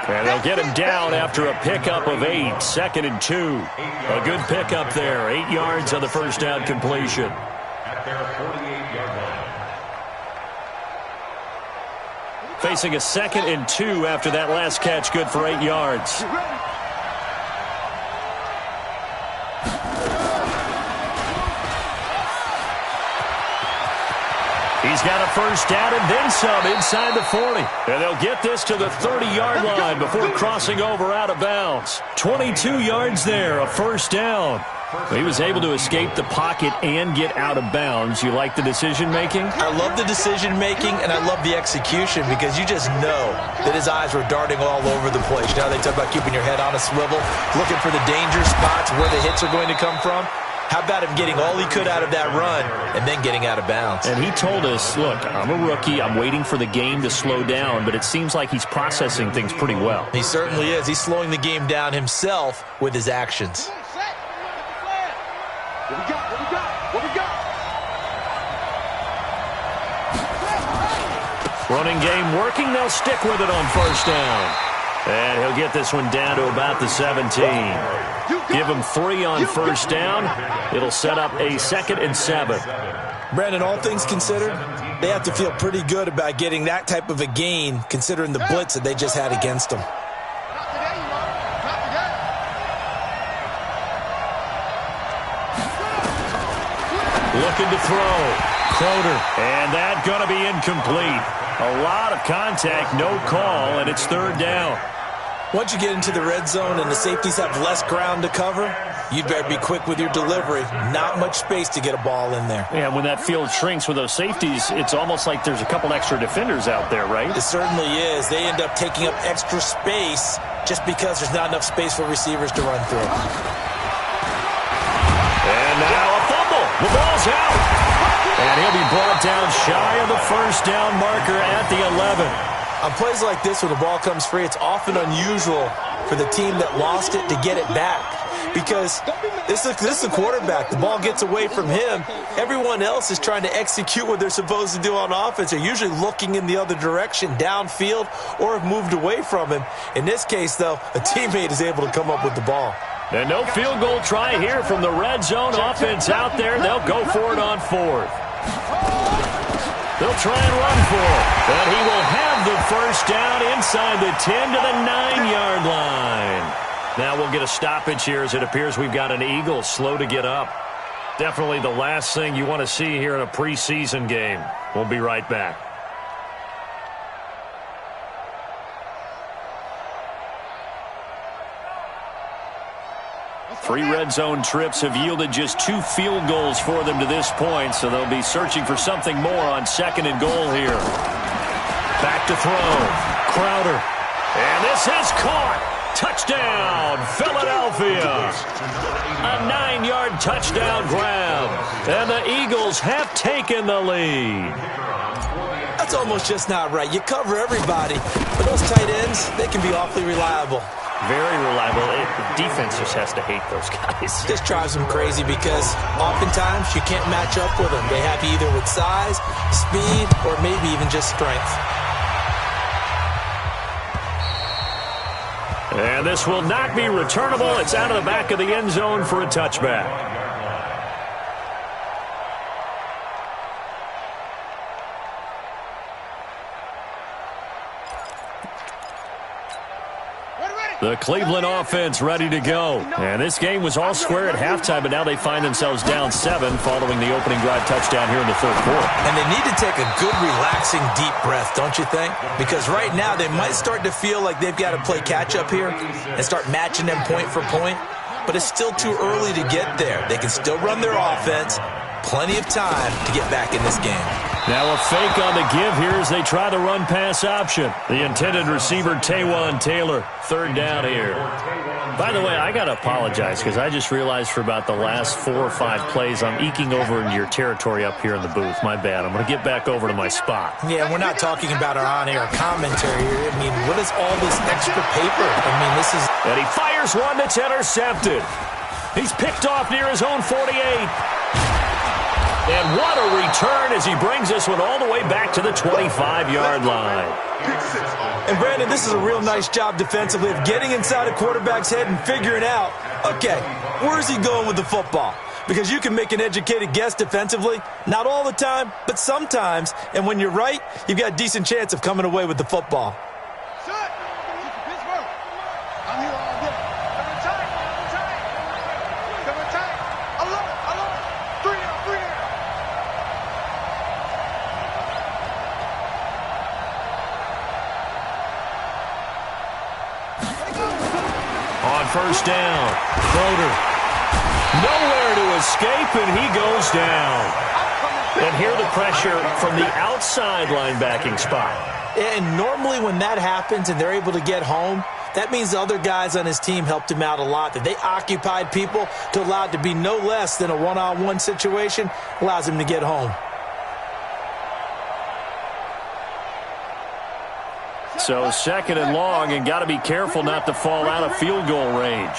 And they'll get him down after a pickup of 8, 2nd and 2. A good pickup there, 8 yards on the 1st down completion. At their 48-yard line. Facing a 2nd and 2 after that last catch, good for 8 yards. He's got a first down and then some inside the 40. And they'll get this to the 30-yard line before crossing over out of bounds. 22 yards there, a first down. He was able to escape the pocket and get out of bounds. You like the decision-making? I love the decision-making, and I love the execution because you just know that his eyes were darting all over the place. You know, they talk about keeping your head on a swivel, looking for the danger spots where the hits are going to come from. How about him getting all he could out of that run and then getting out of bounds? And he told us, look, I'm a rookie. I'm waiting for the game to slow down, but it seems like he's processing things pretty well. He certainly is. He's slowing the game down himself with his actions. What we got? What we got? What we got? Running game working. They'll stick with it on first down. And he'll get this one down to about the 17. Give him 3 on first down. It'll set up a 2nd and 7. Brandon, all things considered, they have to feel pretty good about getting that type of a gain considering the blitz that they just had against them. Looking to throw. Crowder. And that's going to be incomplete. A lot of contact, no call, and it's 3rd down. Once you get into the red zone and the safeties have less ground to cover, you'd better be quick with your delivery. Not much space to get a ball in there. Yeah, when that field shrinks with those safeties, it's almost like there's a couple extra defenders out there, right? It certainly is. They end up taking up extra space just because there's not enough space for receivers to run through. And now a fumble. The ball's out. And he'll be brought down shy of the first down marker at the 11. On plays like this, when the ball comes free, it's often unusual for the team that lost it to get it back. Because this is the quarterback. The ball gets away from him. Everyone else is trying to execute what they're supposed to do on offense. They're usually looking in the other direction, downfield, or have moved away from him. In this case, though, a teammate is able to come up with the ball. And no field goal try here from the red zone offense out there. They'll go for it on 4th. They'll try and run for it. But he will have the first down inside the 10 to the 9-yard line. Now we'll get a stoppage here as it appears we've got an Eagle slow to get up. Definitely the last thing you want to see here in a preseason game. We'll be right back. 3 red zone trips have yielded just 2 field goals for them to this point, so they'll be searching for something more on 2nd and goal here. Back to throw. Crowder. And this is caught. Touchdown, Philadelphia. A 9-yard touchdown grab. And the Eagles have taken the lead. That's almost just not right. You cover everybody, but those tight ends, they can be awfully reliable. Very reliable. The defense just has to hate those guys. Just drives them crazy because oftentimes you can't match up with them. They have you either with size, speed, or maybe even just strength. And this will not be returnable. It's out of the back of the end zone for a touchback. The Cleveland offense ready to go. And this game was all square at halftime, but now they find themselves down 7 following the opening drive touchdown here in the 3rd quarter. And they need to take a good, relaxing, deep breath, don't you think? Because right now they might start to feel like they've got to play catch-up here and start matching them point for point. But it's still too early to get there. They can still run their offense. Plenty of time to get back in this game. Now a fake on the give here as they try the run-pass option. The intended receiver, Taywan Taylor. 3rd down here. By the way, I got to apologize because I just realized for about the last 4 or 5 plays I'm eking over into your territory up here in the booth. My bad. I'm going to get back over to my spot. Yeah, we're not talking about our on-air commentary here. I mean, what is all this extra paper? I mean, this is... And he fires one that's intercepted. He's picked off near his own 48. And what a return as he brings this one all the way back to the 25-yard line. And, Brandon, this is a real nice job defensively of getting inside a quarterback's head and figuring out, okay, where's he going with the football? Because you can make an educated guess defensively, not all the time, but sometimes. And when you're right, you've got a decent chance of coming away with the football. first down. Floater. Nowhere to escape, and he goes down. And here the pressure from the outside linebacking spot. And normally when that happens and they're able to get home, that means the other guys on his team helped him out a lot. That they occupied people to allow it to be no less than a one-on-one situation allows him to get home. So second and long, and got to be careful not to fall out of field goal range.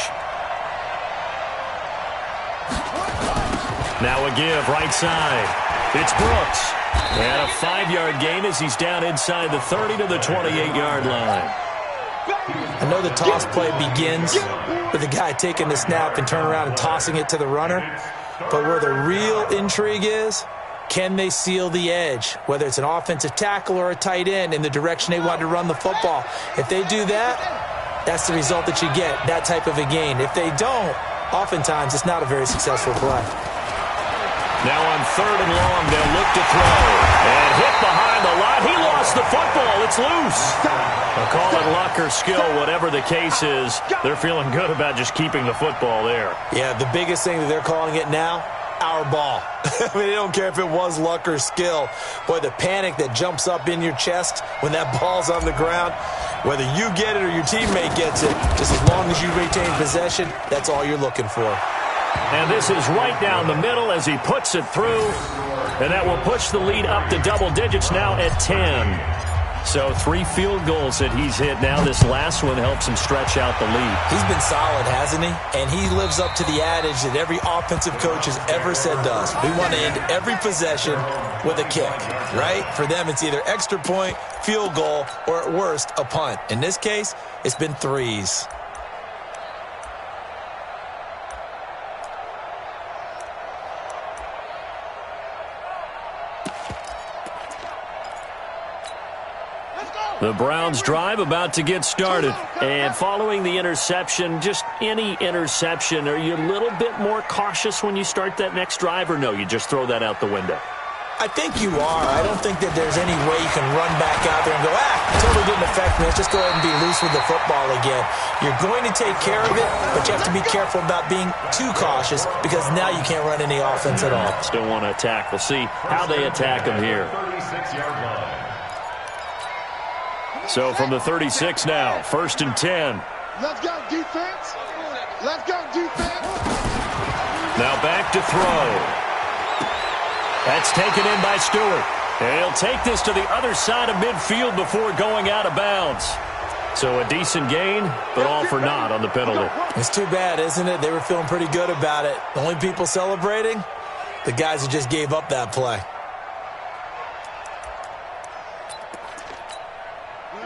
Now a give right side. It's Brooks. And a 5-yard gain as he's down inside the 30 to the 28-yard line. I know the toss play begins with the guy taking the snap and turning around and tossing it to the runner. But where the real intrigue is, can they seal the edge, whether it's an offensive tackle or a tight end, in the direction they want to run the football? If they do that, that's the result that you get, that type of a gain. If they don't, oftentimes it's not a very successful play. Now on third and long, they'll look to throw. And hit behind the line. He lost the football. It's loose. They'll call it luck or skill, whatever the case is. They're feeling good about just keeping the football there. Yeah, the biggest thing that they're calling it now, our ball. I mean, they don't care if it was luck or skill. Boy, the panic that jumps up in your chest when that ball's on the ground, whether you get it or your teammate gets it, just as long as you retain possession, that's all you're looking for. And this is right down the middle as he puts it through. And that will push the lead up to double digits now at 10. So 3 field goals that he's hit now. This last one helps him stretch out the lead. He's been solid, hasn't he? And he lives up to the adage that every offensive coach has ever said to us. We want to end every possession with a kick, right? For them, it's either extra point, field goal, or at worst, a punt. In this case, it's been 3s. The Browns drive about to get started. And following the interception, just any interception, are you a little bit more cautious when you start that next drive, or no, you just throw that out the window? I think you are. I don't think that there's any way you can run back out there and go, totally didn't affect me. Let's just go ahead and be loose with the football again. You're going to take care of it, but you have to be careful about being too cautious because now you can't run any offense at all. Still want to attack. We'll see how they attack them here. 36-yard line. So from the 36 now, 1st and 10. Let's go, defense. Let's go, defense. Now back to throw. That's taken in by Stewart. And he'll take this to the other side of midfield before going out of bounds. So a decent gain, but all for naught on the penalty. It's too bad, isn't it? They were feeling pretty good about it. The only people celebrating, the guys who just gave up that play.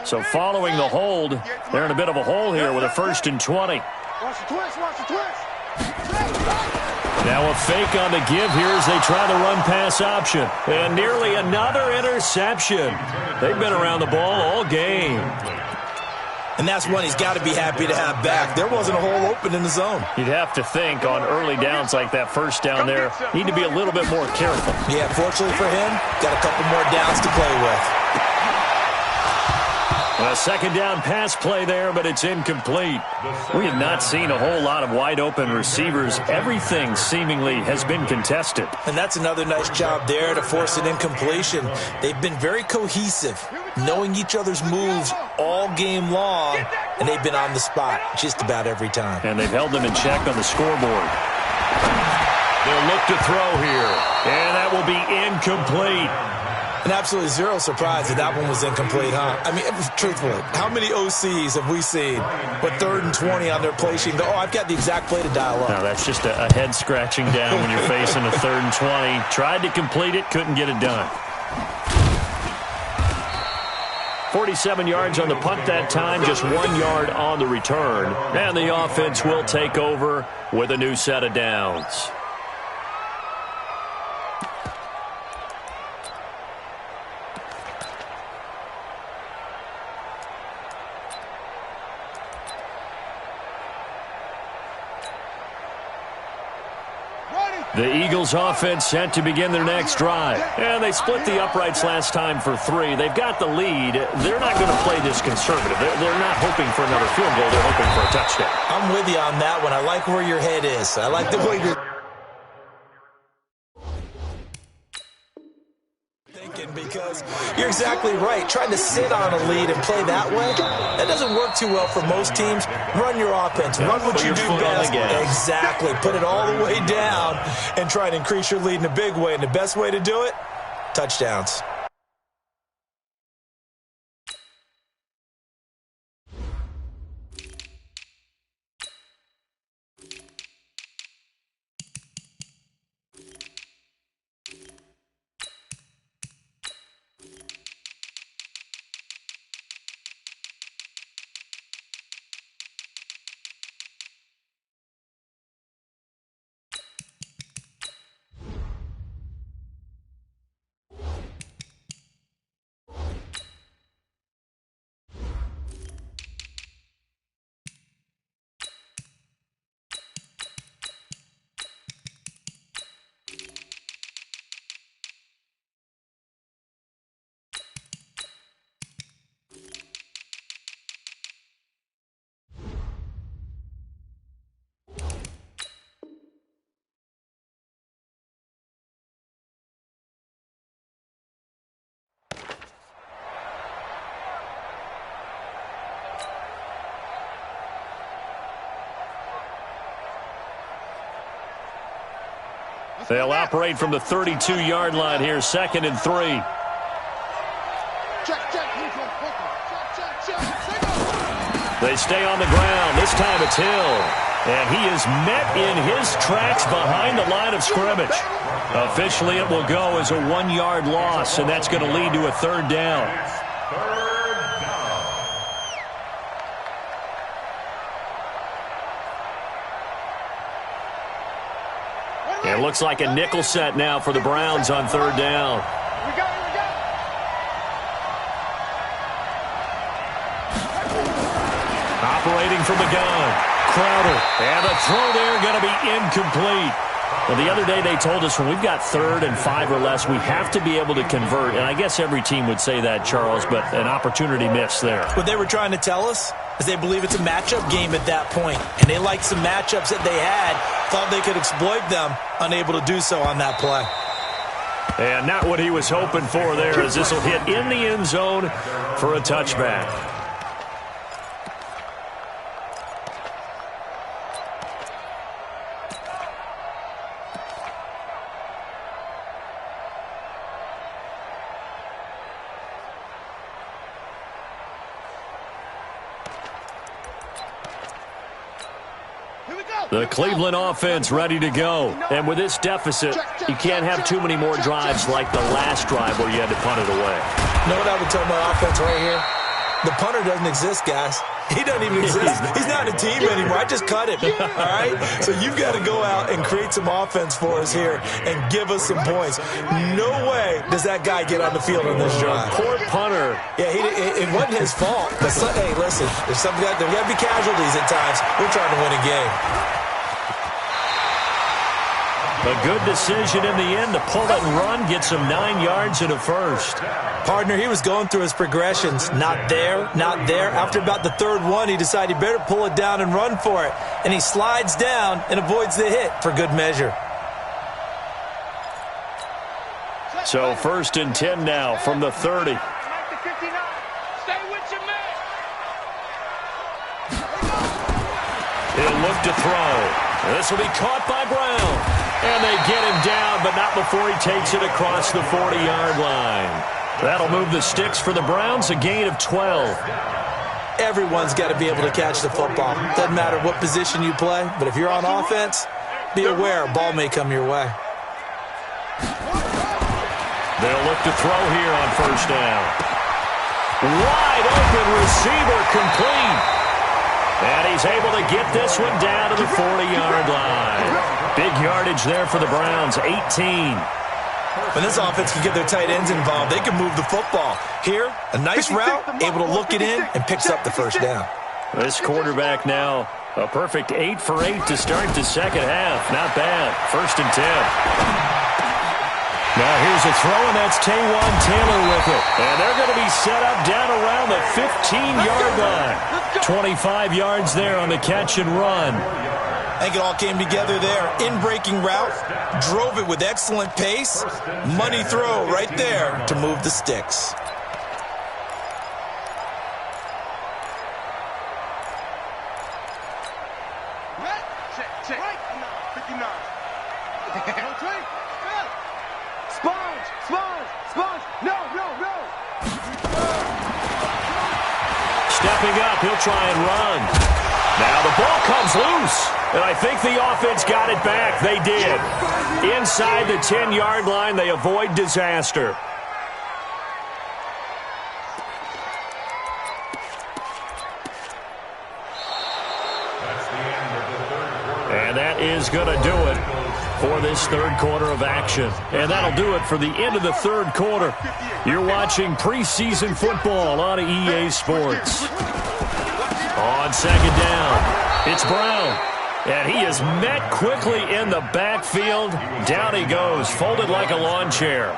So following the hold, they're in a bit of a hole here with a 1st and 20. Watch the twist, watch the twist. Now a fake on the give here as they try the run-pass option. And nearly another interception. They've been around the ball all game. And that's one he's got to be happy to have back. There wasn't a hole open in the zone. You'd have to think on early downs like that first down there, need to be a little bit more careful. Yeah, fortunately for him, got a couple more downs to play with. A 2nd down pass play there, but it's incomplete. We have not seen a whole lot of wide-open receivers. Everything seemingly has been contested. And that's another nice job there to force an incompletion. They've been very cohesive, knowing each other's moves all game long, and they've been on the spot just about every time. And they've held them in check on the scoreboard. They'll look to throw here, and that will be incomplete. And absolutely zero surprise that one was incomplete, huh? I mean, truthfully, how many OCs have we seen with 3rd and 20 on their play sheet and go, I've got the exact play to dial up? No, that's just a head scratching down when you're facing a 3rd and 20. Tried to complete it, couldn't get it done. 47 yards on the punt that time, just 1 yard on the return. And the offense will take over with a new set of downs. The Eagles offense set to begin their next drive. And they split the uprights last time for 3. They've got the lead. They're not going to play this conservative. They're not hoping for another field goal. They're hoping for a touchdown. I'm with you on that one. I like where your head is. I like the way you're thinking, because you're exactly right. Trying to sit on a lead and play that way, that doesn't work too well for most teams. Run your offense. Run what you do best. Exactly. Put it all the way down and try to increase your lead in a big way. And the best way to do it, touchdowns. They'll operate from the 32-yard line here, 2nd and 3. They stay on the ground. This time it's Hill. And he is met in his tracks behind the line of scrimmage. Officially, it will go as a 1-yard loss, and that's going to lead to a 3rd down. It looks like a nickel set now for the Browns on 3rd down. Operating from the gun, Crowder. And the throw there going to be incomplete. Well, the other day they told us when we've got 3rd and 5 or less, we have to be able to convert. And I guess every team would say that, Charles, but an opportunity missed there. What they were trying to tell us is they believe it's a matchup game at that point. And they liked some matchups that they had, thought they could exploit them, unable to do so on that play. And not what he was hoping for there, as this will hit in the end zone for a touchback. The Cleveland offense ready to go. And with this deficit, you can't have too many more drives like the last drive where you had to punt it away. You know what I would tell my offense right here? The punter doesn't exist, guys. He doesn't even exist. He's not in a team anymore. I just cut him, all right? So you've got to go out and create some offense for us here and give us some points. No way does that guy get on the field on this drive. Poor punter. Yeah, it wasn't his fault. But hey, listen, there's got to be casualties at times. We're trying to win a game. A good decision in the end to pull it and run, get some 9 yards and a first. Partner, he was going through his progressions. Not there, not there. After about the 3rd one, he decided he better pull it down and run for it. And he slides down and avoids the hit for good measure. So 1st and 10 now from the 30. Stay with your man. He'll look to throw. This will be caught by Brown. And they get him down, but not before he takes it across the 40-yard line. That'll move the sticks for the Browns, a gain of 12. Everyone's got to be able to catch the football. Doesn't matter what position you play, but if you're on offense, be aware a ball may come your way. They'll look to throw here on 1st down. Wide open receiver, complete. And he's able to get this one down to the 40-yard line. Big yardage there for the Browns, 18. When this offense can get their tight ends involved, they can move the football. Here, a nice route, able to look it in, and picks up the 1st down. This quarterback now A perfect 8 for 8 to start the second half. Not bad. 1st and 10. Now here's a throw, and that's Taywan Taylor with it. And they're going to be set up down around the 15-yard line. 25 yards there on the catch and run. I think it all came together there. In-breaking route, drove it with excellent pace. Money throw right there to move the sticks. Check. 59. Sponge. No. Stepping up, he'll try and run. Now the ball comes loose, and I think the offense got it back. They did. Inside the 10-yard line, they avoid disaster. And that is going to do it for this third quarter of action. And that'll do it for the end of the third quarter. You're watching preseason football on EA Sports. On second down, it's Brown. And he is met quickly in the backfield. Down he goes, folded like a lawn chair.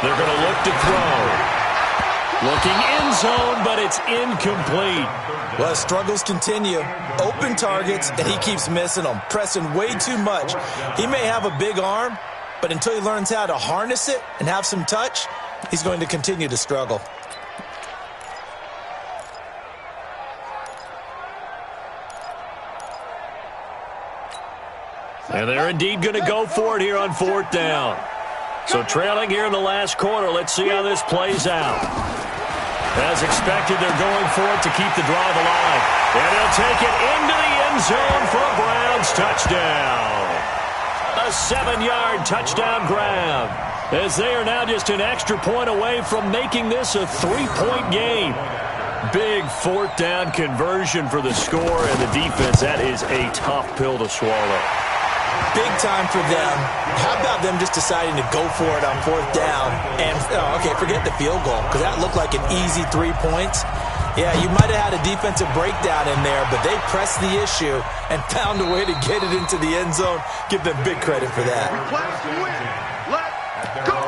They're going to look to throw. Looking end zone, but it's incomplete. Well, struggles continue. Open targets, and he keeps missing them, pressing way too much. He may have a big arm, but until he learns how to harness it and have some touch, he's going to continue to struggle. And they're indeed going to go for it here on 4th down. So trailing here in the last quarter, let's see how this plays out. As expected, they're going for it to keep the drive alive. And they'll take it into the end zone for a Browns touchdown. A 7-yard touchdown grab. As they are now just an extra point away from making this a 3-point game. Big 4th down conversion for the score and the defense. That is a tough pill to swallow. Big time for them. How about them just deciding to go for it on 4th down? And, forget the field goal, because that looked like an easy 3 points. Yeah, you might have had a defensive breakdown in there, but they pressed the issue and found a way to get it into the end zone. Give them big credit for that. Let's go.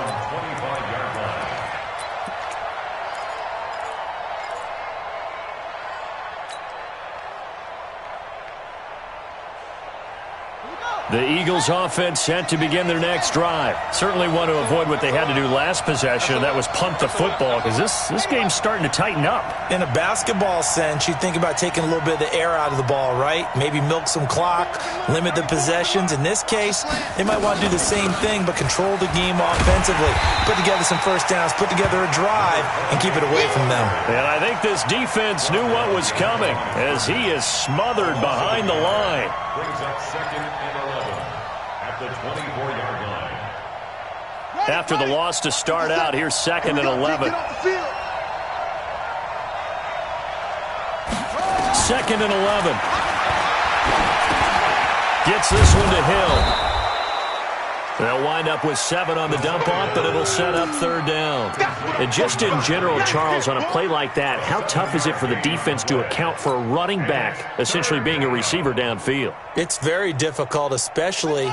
The Eagles offense set to begin their next drive. Certainly want to avoid what they had to do last possession. That was punt the football, because this game's starting to tighten up. In a basketball sense, you think about taking a little bit of the air out of the ball, right? Maybe milk some clock, limit the possessions. In this case, they might want to do the same thing, but control the game offensively. Put together some first downs, put together a drive, and keep it away from them. And I think this defense knew what was coming, as he is smothered behind the line. Brings up 2nd and 11 at the 24-yard line. After the loss to start out, here's 2nd and 11. 2nd and 11. Gets this one to Hill. They'll wind up with 7 on the dump-off, but it'll set up 3rd down. And just in general, Charles, on a play like that, how tough is it for the defense to account for a running back essentially being a receiver downfield? It's very difficult, especially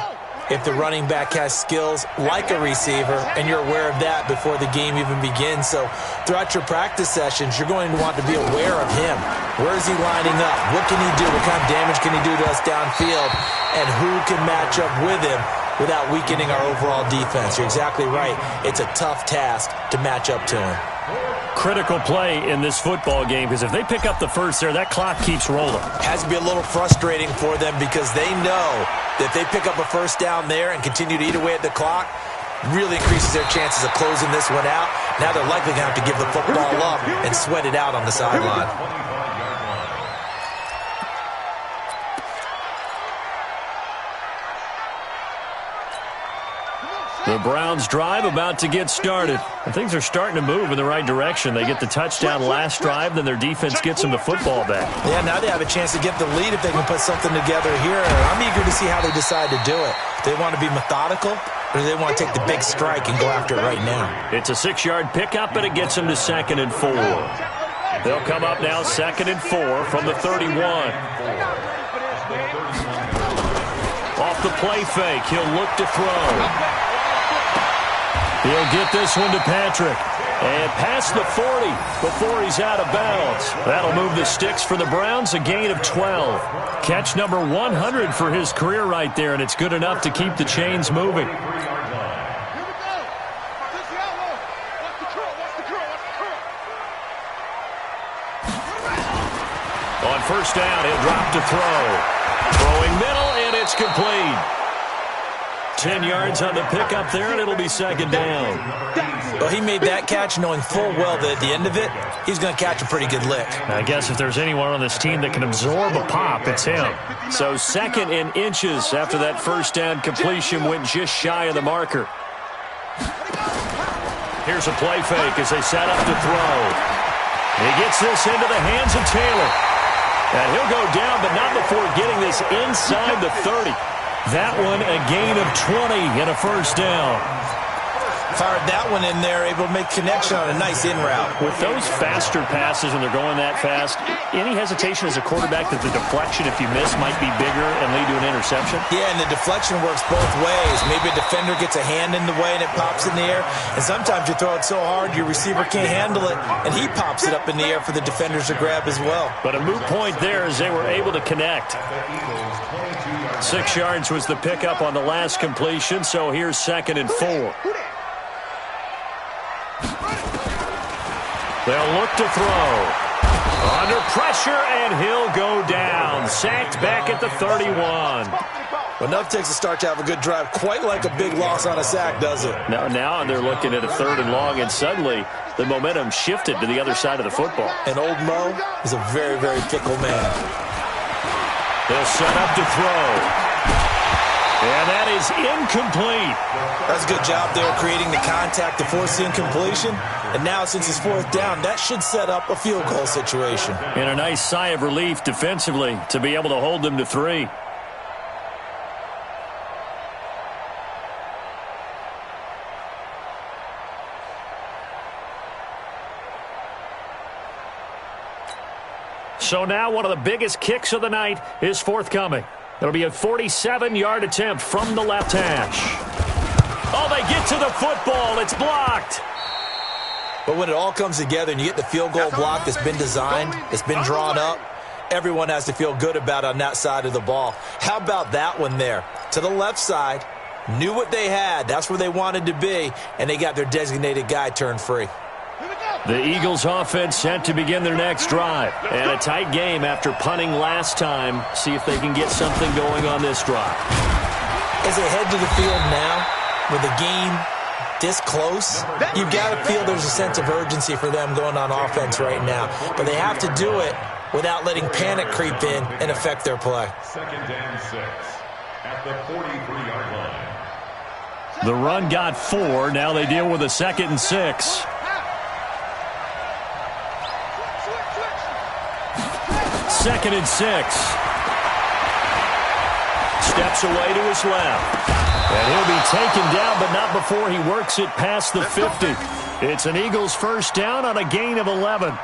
if the running back has skills like a receiver, and you're aware of that before the game even begins. So throughout your practice sessions, you're going to want to be aware of him. Where is he lining up? What can he do? What kind of damage can he do to us downfield? And who can match up with him without weakening our overall defense? You're exactly right. It's a tough task to match up to him. Critical play in this football game, because if they pick up the first there, that clock keeps rolling. Has to be a little frustrating for them, because they know that if they pick up a first down there and continue to eat away at the clock, really increases their chances of closing this one out. Now they're likely going to have to give the football up and sweat it out on the sideline. The Browns drive about to get started. And things are starting to move in the right direction. They get the touchdown last drive, then their defense gets them the football back. Yeah, now they have a chance to get the lead if they can put something together here. I'm eager to see how they decide to do it. Do they want to be methodical, or do they want to take the big strike and go after it right now? It's a 6-yard pickup, and it gets them to 2nd and 4. They'll come up now 2nd and 4 from the 31. Off the play fake, he'll look to throw. He'll get this one to Patrick. And past the 40 before he's out of bounds. That'll move the sticks for the Browns, a gain of 12. Catch number 100 for his career right there, and it's good enough to keep the chains moving. On first down, he'll drop to throw. Throwing middle, and it's complete. 10 yards on the pickup there, and it'll be 2nd down. Well, he made that catch knowing full well that at the end of it, he's going to catch a pretty good lick. I guess if there's anyone on this team that can absorb a pop, it's him. So 2nd and inches after that first down completion went just shy of the marker. Here's a play fake as they set up to throw. He gets this into the hands of Taylor. And he'll go down, but not before getting this inside the 30. That one a gain of 20 and a first down. Fired that one in there, able to make connection on a nice in route. With those faster passes when they're going that fast, any hesitation as a quarterback that the deflection, if you miss, might be bigger and lead to an interception? Yeah, and the deflection works both ways. Maybe a defender gets a hand in the way and it pops in the air. And sometimes you throw it so hard your receiver can't handle it, and he pops it up in the air for the defenders to grab as well. But a moot point there as they were able to connect. 6 yards was the pickup on the last completion, so here's 2nd and 4. They'll look to throw. Under pressure, and he'll go down. Sacked back at the 31. Well, enough takes a start to have a good drive. Quite like a big loss on a sack, does it? Now they're looking at a 3rd and long, and suddenly the momentum shifted to the other side of the football. And old Mo is a very, very fickle man. They'll set up to throw. And that is incomplete. That's a good job there creating the contact to force the incompletion. And now since it's 4th down, that should set up a field goal situation. And a nice sigh of relief defensively to be able to hold them to 3. So now one of the biggest kicks of the night is forthcoming. It'll be a 47-yard attempt from the left hash. Oh, they get to the football. It's blocked. But when it all comes together and you get the field goal block that's been designed, that's been drawn up, everyone has to feel good about it on that side of the ball. How about that one there? To the left side, knew what they had. That's where they wanted to be, and they got their designated guy turned free. The Eagles offense set to begin their next drive. And a tight game after punting last time. See if they can get something going on this drive. As they head to the field now, with the game this close, you've got to feel there's a sense of urgency for them going on offense right now. But they have to do it without letting panic creep in and affect their play. 2nd and 6 at the 43-yard line. The run got 4. Now they deal with a 2nd and 6. Second and 6. Steps away to his left. And he'll be taken down, but not before he works it past the 50. It's an Eagles first down on a gain of 11.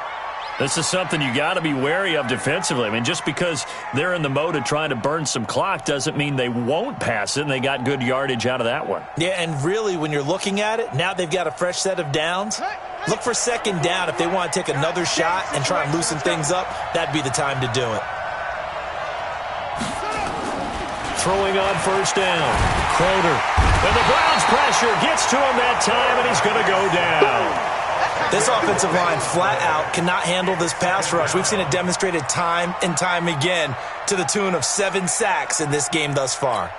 This is something you got to be wary of defensively. I mean, just because they're in the mode of trying to burn some clock doesn't mean they won't pass it, and they got good yardage out of that one. Yeah, and really, when you're looking at it, now they've got a fresh set of downs. Look for 2nd down. If they want to take another shot and try and loosen things up, that'd be the time to do it. Throwing on first down. Crowder. And the Browns pressure gets to him that time, and he's going to go down. This offensive line flat out cannot handle this pass rush. We've seen it demonstrated time and time again to the tune of 7 sacks in this game thus far.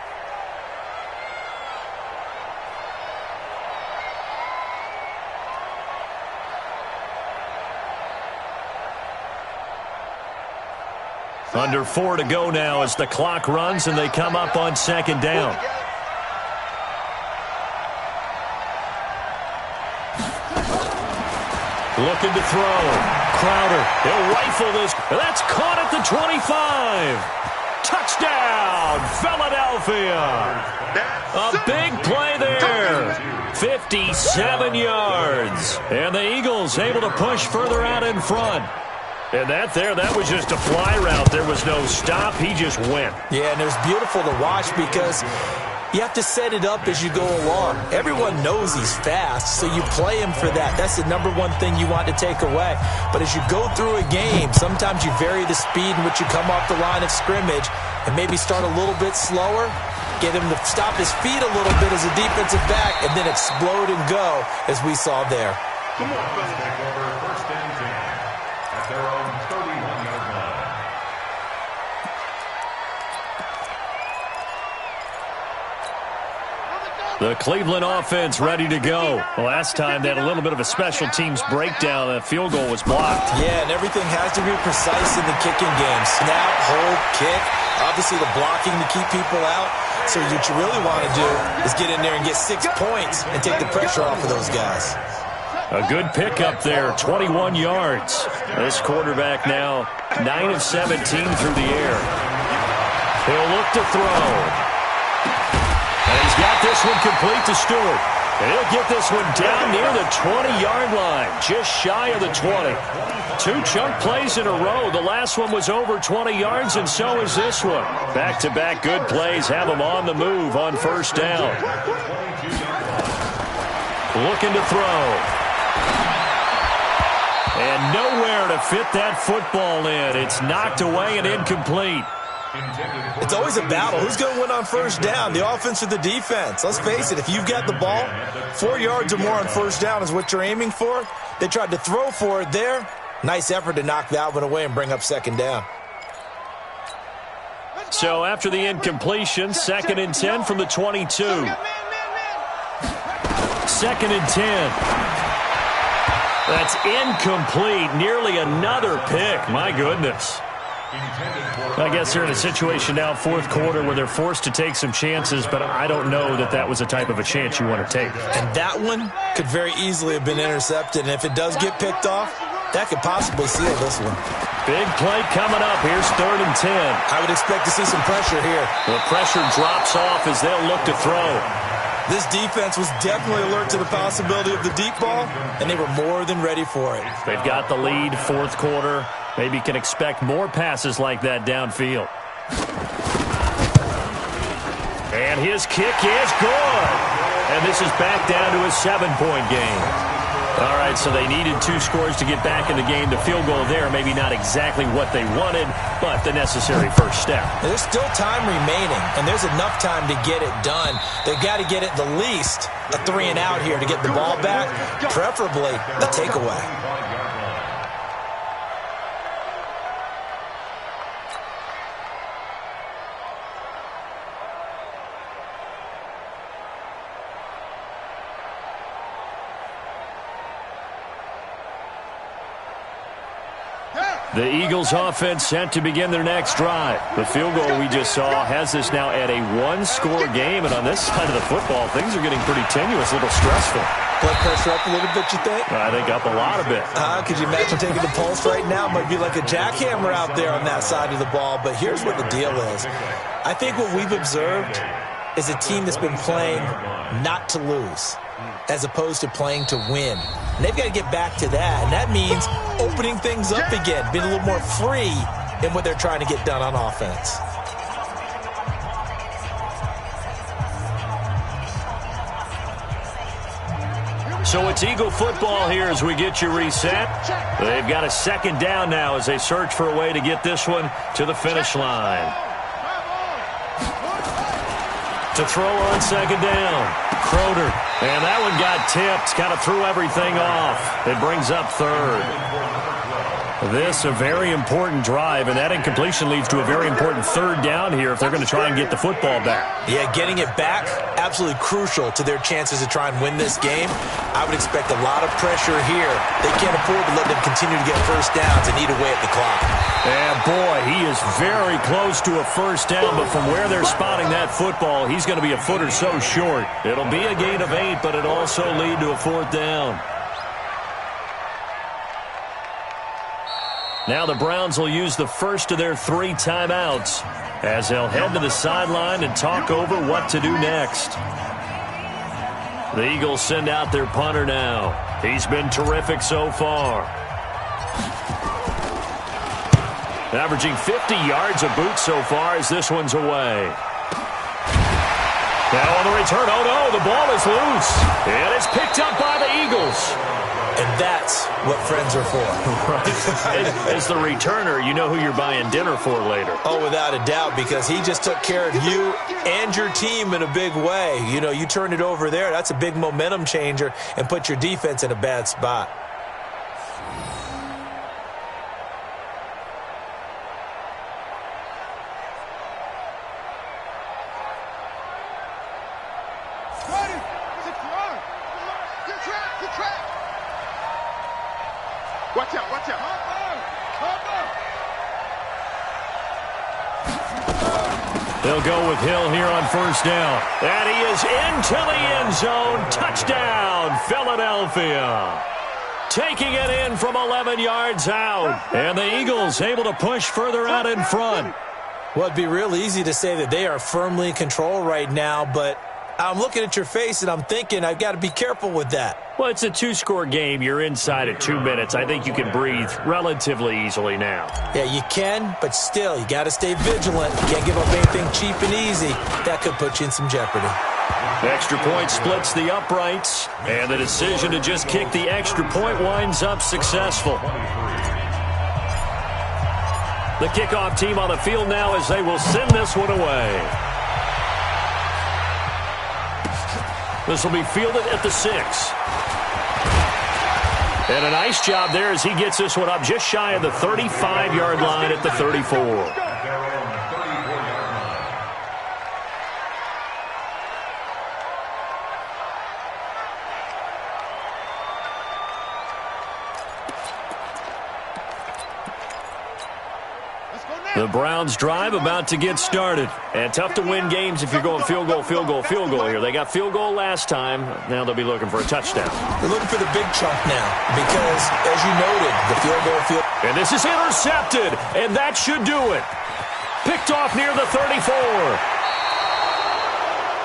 Under 4 to go now as the clock runs and they come up on 2nd down. Looking to throw. Crowder. He'll rifle this. That's caught at the 25. Touchdown, Philadelphia. A big play there. 57 yards. And the Eagles able to push further out in front. And that was just a fly route. There was no stop. He just went. Yeah, and it was beautiful to watch because you have to set it up as you go along. Everyone knows he's fast, so you play him for that. That's the number one thing you want to take away. But as you go through a game, sometimes you vary the speed in which you come off the line of scrimmage and maybe start a little bit slower, get him to stop his feet a little bit as a defensive back, and then explode and go, as we saw there. Come on, take over first and 10 at their own 31-yard line. The Cleveland offense ready to go. Last time they had a little bit of a special teams breakdown. That field goal was blocked. Yeah, and everything has to be precise in the kicking game. Snap, hold, kick. Obviously the blocking to keep people out. So what you really want to do is get in there and get 6 points and take the pressure off of those guys. A good pickup there, 21 yards. This quarterback now 9 of 17 through the air. He'll look to throw. And he's got this one complete to Stewart. And he'll get this one down near the 20-yard line, just shy of the 20. 2 chunk plays in a row. The last one was over 20 yards, and so is this one. Back-to-back good plays have him on the move on first down. Looking to throw. And nowhere to fit that football in. It's knocked away and incomplete. It's always a battle. Who's going to win on first down, the offense or the defense? Let's face it, if you've got the ball, 4 yards or more on first down is what you're aiming for. They tried to throw for it there. Nice effort to knock that one away and bring up second down. So after the incompletion, 2nd and 10 from the 22. 2nd and 10. That's incomplete. Nearly another pick. My goodness. I guess they're in a situation now, 4th quarter, where they're forced to take some chances, but I don't know that that was the type of a chance you want to take. And that one could very easily have been intercepted, and if it does get picked off, that could possibly seal this one. Big play coming up. Here's 3rd and 10. I would expect to see some pressure here. The pressure drops off as they'll look to throw. This defense was definitely alert to the possibility of the deep ball, and they were more than ready for it. They've got the lead, 4th quarter. Maybe can expect more passes like that downfield. And his kick is good. And this is back down to a 7-point game. All right, so they needed 2 scores to get back in the game. The field goal there, maybe not exactly what they wanted, but the necessary first step. There's still time remaining, and there's enough time to get it done. They've got to get it the least a 3 and out here to get the ball back, preferably a takeaway. The Eagles offense set to begin their next drive. The field goal we just saw has this now at a 1-score game, and on this side of the football, things are getting pretty tenuous, a little stressful. Blood pressure up a little bit, you think? I think up a lot of it. Could you imagine taking the pulse right now? Might be like a jackhammer out there on that side of the ball, but here's what the deal is. I think what we've observed is a team that's been playing not to lose as opposed to playing to win. And they've got to get back to that, and that means opening things up again, being a little more free in what they're trying to get done on offense. So it's Eagle football here as we get you reset. They've got a 2nd down now as they search for a way to get this one to the finish line. To throw on 2nd down. Crowder. And that one got tipped. Kind of threw everything off. It brings up 3rd. This a very important drive, and that incompletion leads to a very important 3rd down here if they're going to try and get the football back. Yeah, getting it back, absolutely crucial to their chances to try and win this game. I would expect a lot of pressure here. They can't afford to let them continue to get first downs and eat away at the clock. And boy, he is very close to a first down, but from where they're spotting that football, he's going to be a foot or so short. It'll be a gain of 8, but it'll also lead to a 4th down. Now the Browns will use the first of their 3 timeouts as they'll head to the sideline and talk over what to do next. The Eagles send out their punter now. He's been terrific so far. Averaging 50 yards a boot so far as this one's away. Now on the return, oh no, the ball is loose. And it's picked up by the Eagles. And that's what friends are for. Right. As the returner, you know who you're buying dinner for later. Oh, without a doubt, because he just took care of you and your team in a big way. You know, you turn it over there, that's a big momentum changer and put your defense in a bad spot. Watch out, watch out. They'll go with Hill here on first down. And he is into the end zone. Touchdown, Philadelphia. Taking it in from 11 yards out. And the Eagles able to push further out in front. Well, it'd be real easy to say that they are firmly in control right now, but I'm looking at your face and I'm thinking I've got to be careful with that. Well, it's a two-score game. You're inside at 2 minutes. I think you can breathe relatively easily now. Yeah, you can, but still, you got to stay vigilant. You can't give up anything cheap and easy. That could put you in some jeopardy. Extra point splits the uprights, and the decision to just kick the extra point winds up successful. The kickoff team on the field now as they will send this one away. This will be fielded at the 6. And a nice job there as he gets this one up just shy of the 35-yard line at the 34. The Browns drive about to get started. And tough to win games if you're going field goal, field goal, field goal here. They got field goal last time. Now they'll be looking for a touchdown. They're looking for the big chunk now because, as you noted, the field goal. And this is intercepted, and that should do it. Picked off near the 34.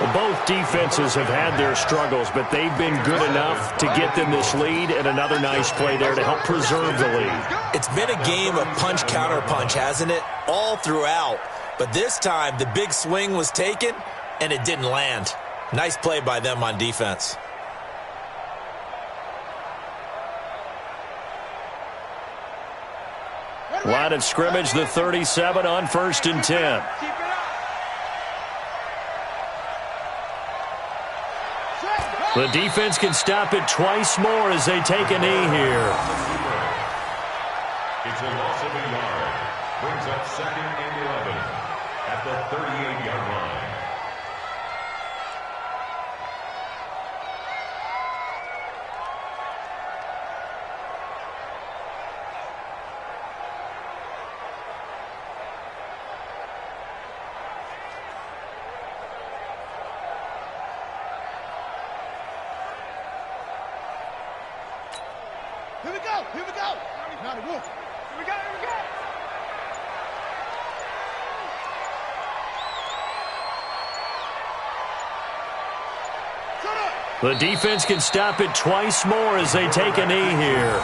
Well, both defenses have had their struggles, but they've been good enough to get them this lead, and another nice play there to help preserve the lead. It's been a game of punch-counter-punch, hasn't it? All throughout. But this time, the big swing was taken, and it didn't land. Nice play by them on defense. Line of scrimmage, the 37 on 1st and 10. The defense can stop it twice more as they take a knee here. It's a loss of a yard. Brings up 2nd and 11 at the 38-yard line. Here we go, here we go. Now the wolf. Here we go, here we go. The defense can stop it twice more as they take a knee here.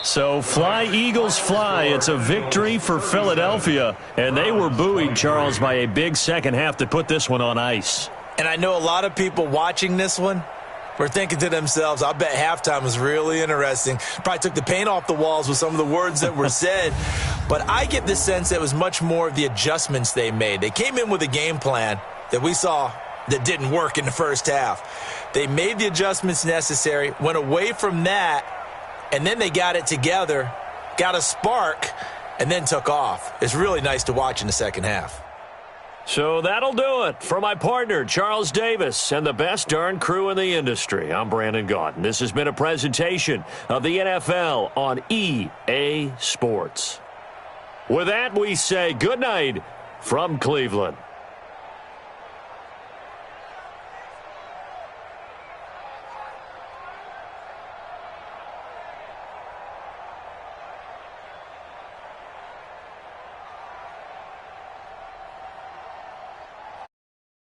So fly, Eagles, fly. It's a victory for Philadelphia. And they were buoyed, Charles, by a big second half to put this one on ice. And I know a lot of people watching this one were thinking to themselves, I bet halftime was really interesting. Probably took the paint off the walls with some of the words that were said. But I get the sense that it was much more of the adjustments they made. They came in with a game plan that we saw that didn't work in the first half. They made the adjustments necessary, went away from that, and then they got it together, got a spark, and then took off. It's really nice to watch in the second half. So that'll do it. For my partner, Charles Davis, and the best darn crew in the industry, I'm Brandon Gaudin. This has been a presentation of the NFL on EA Sports. With that, we say good night from Cleveland.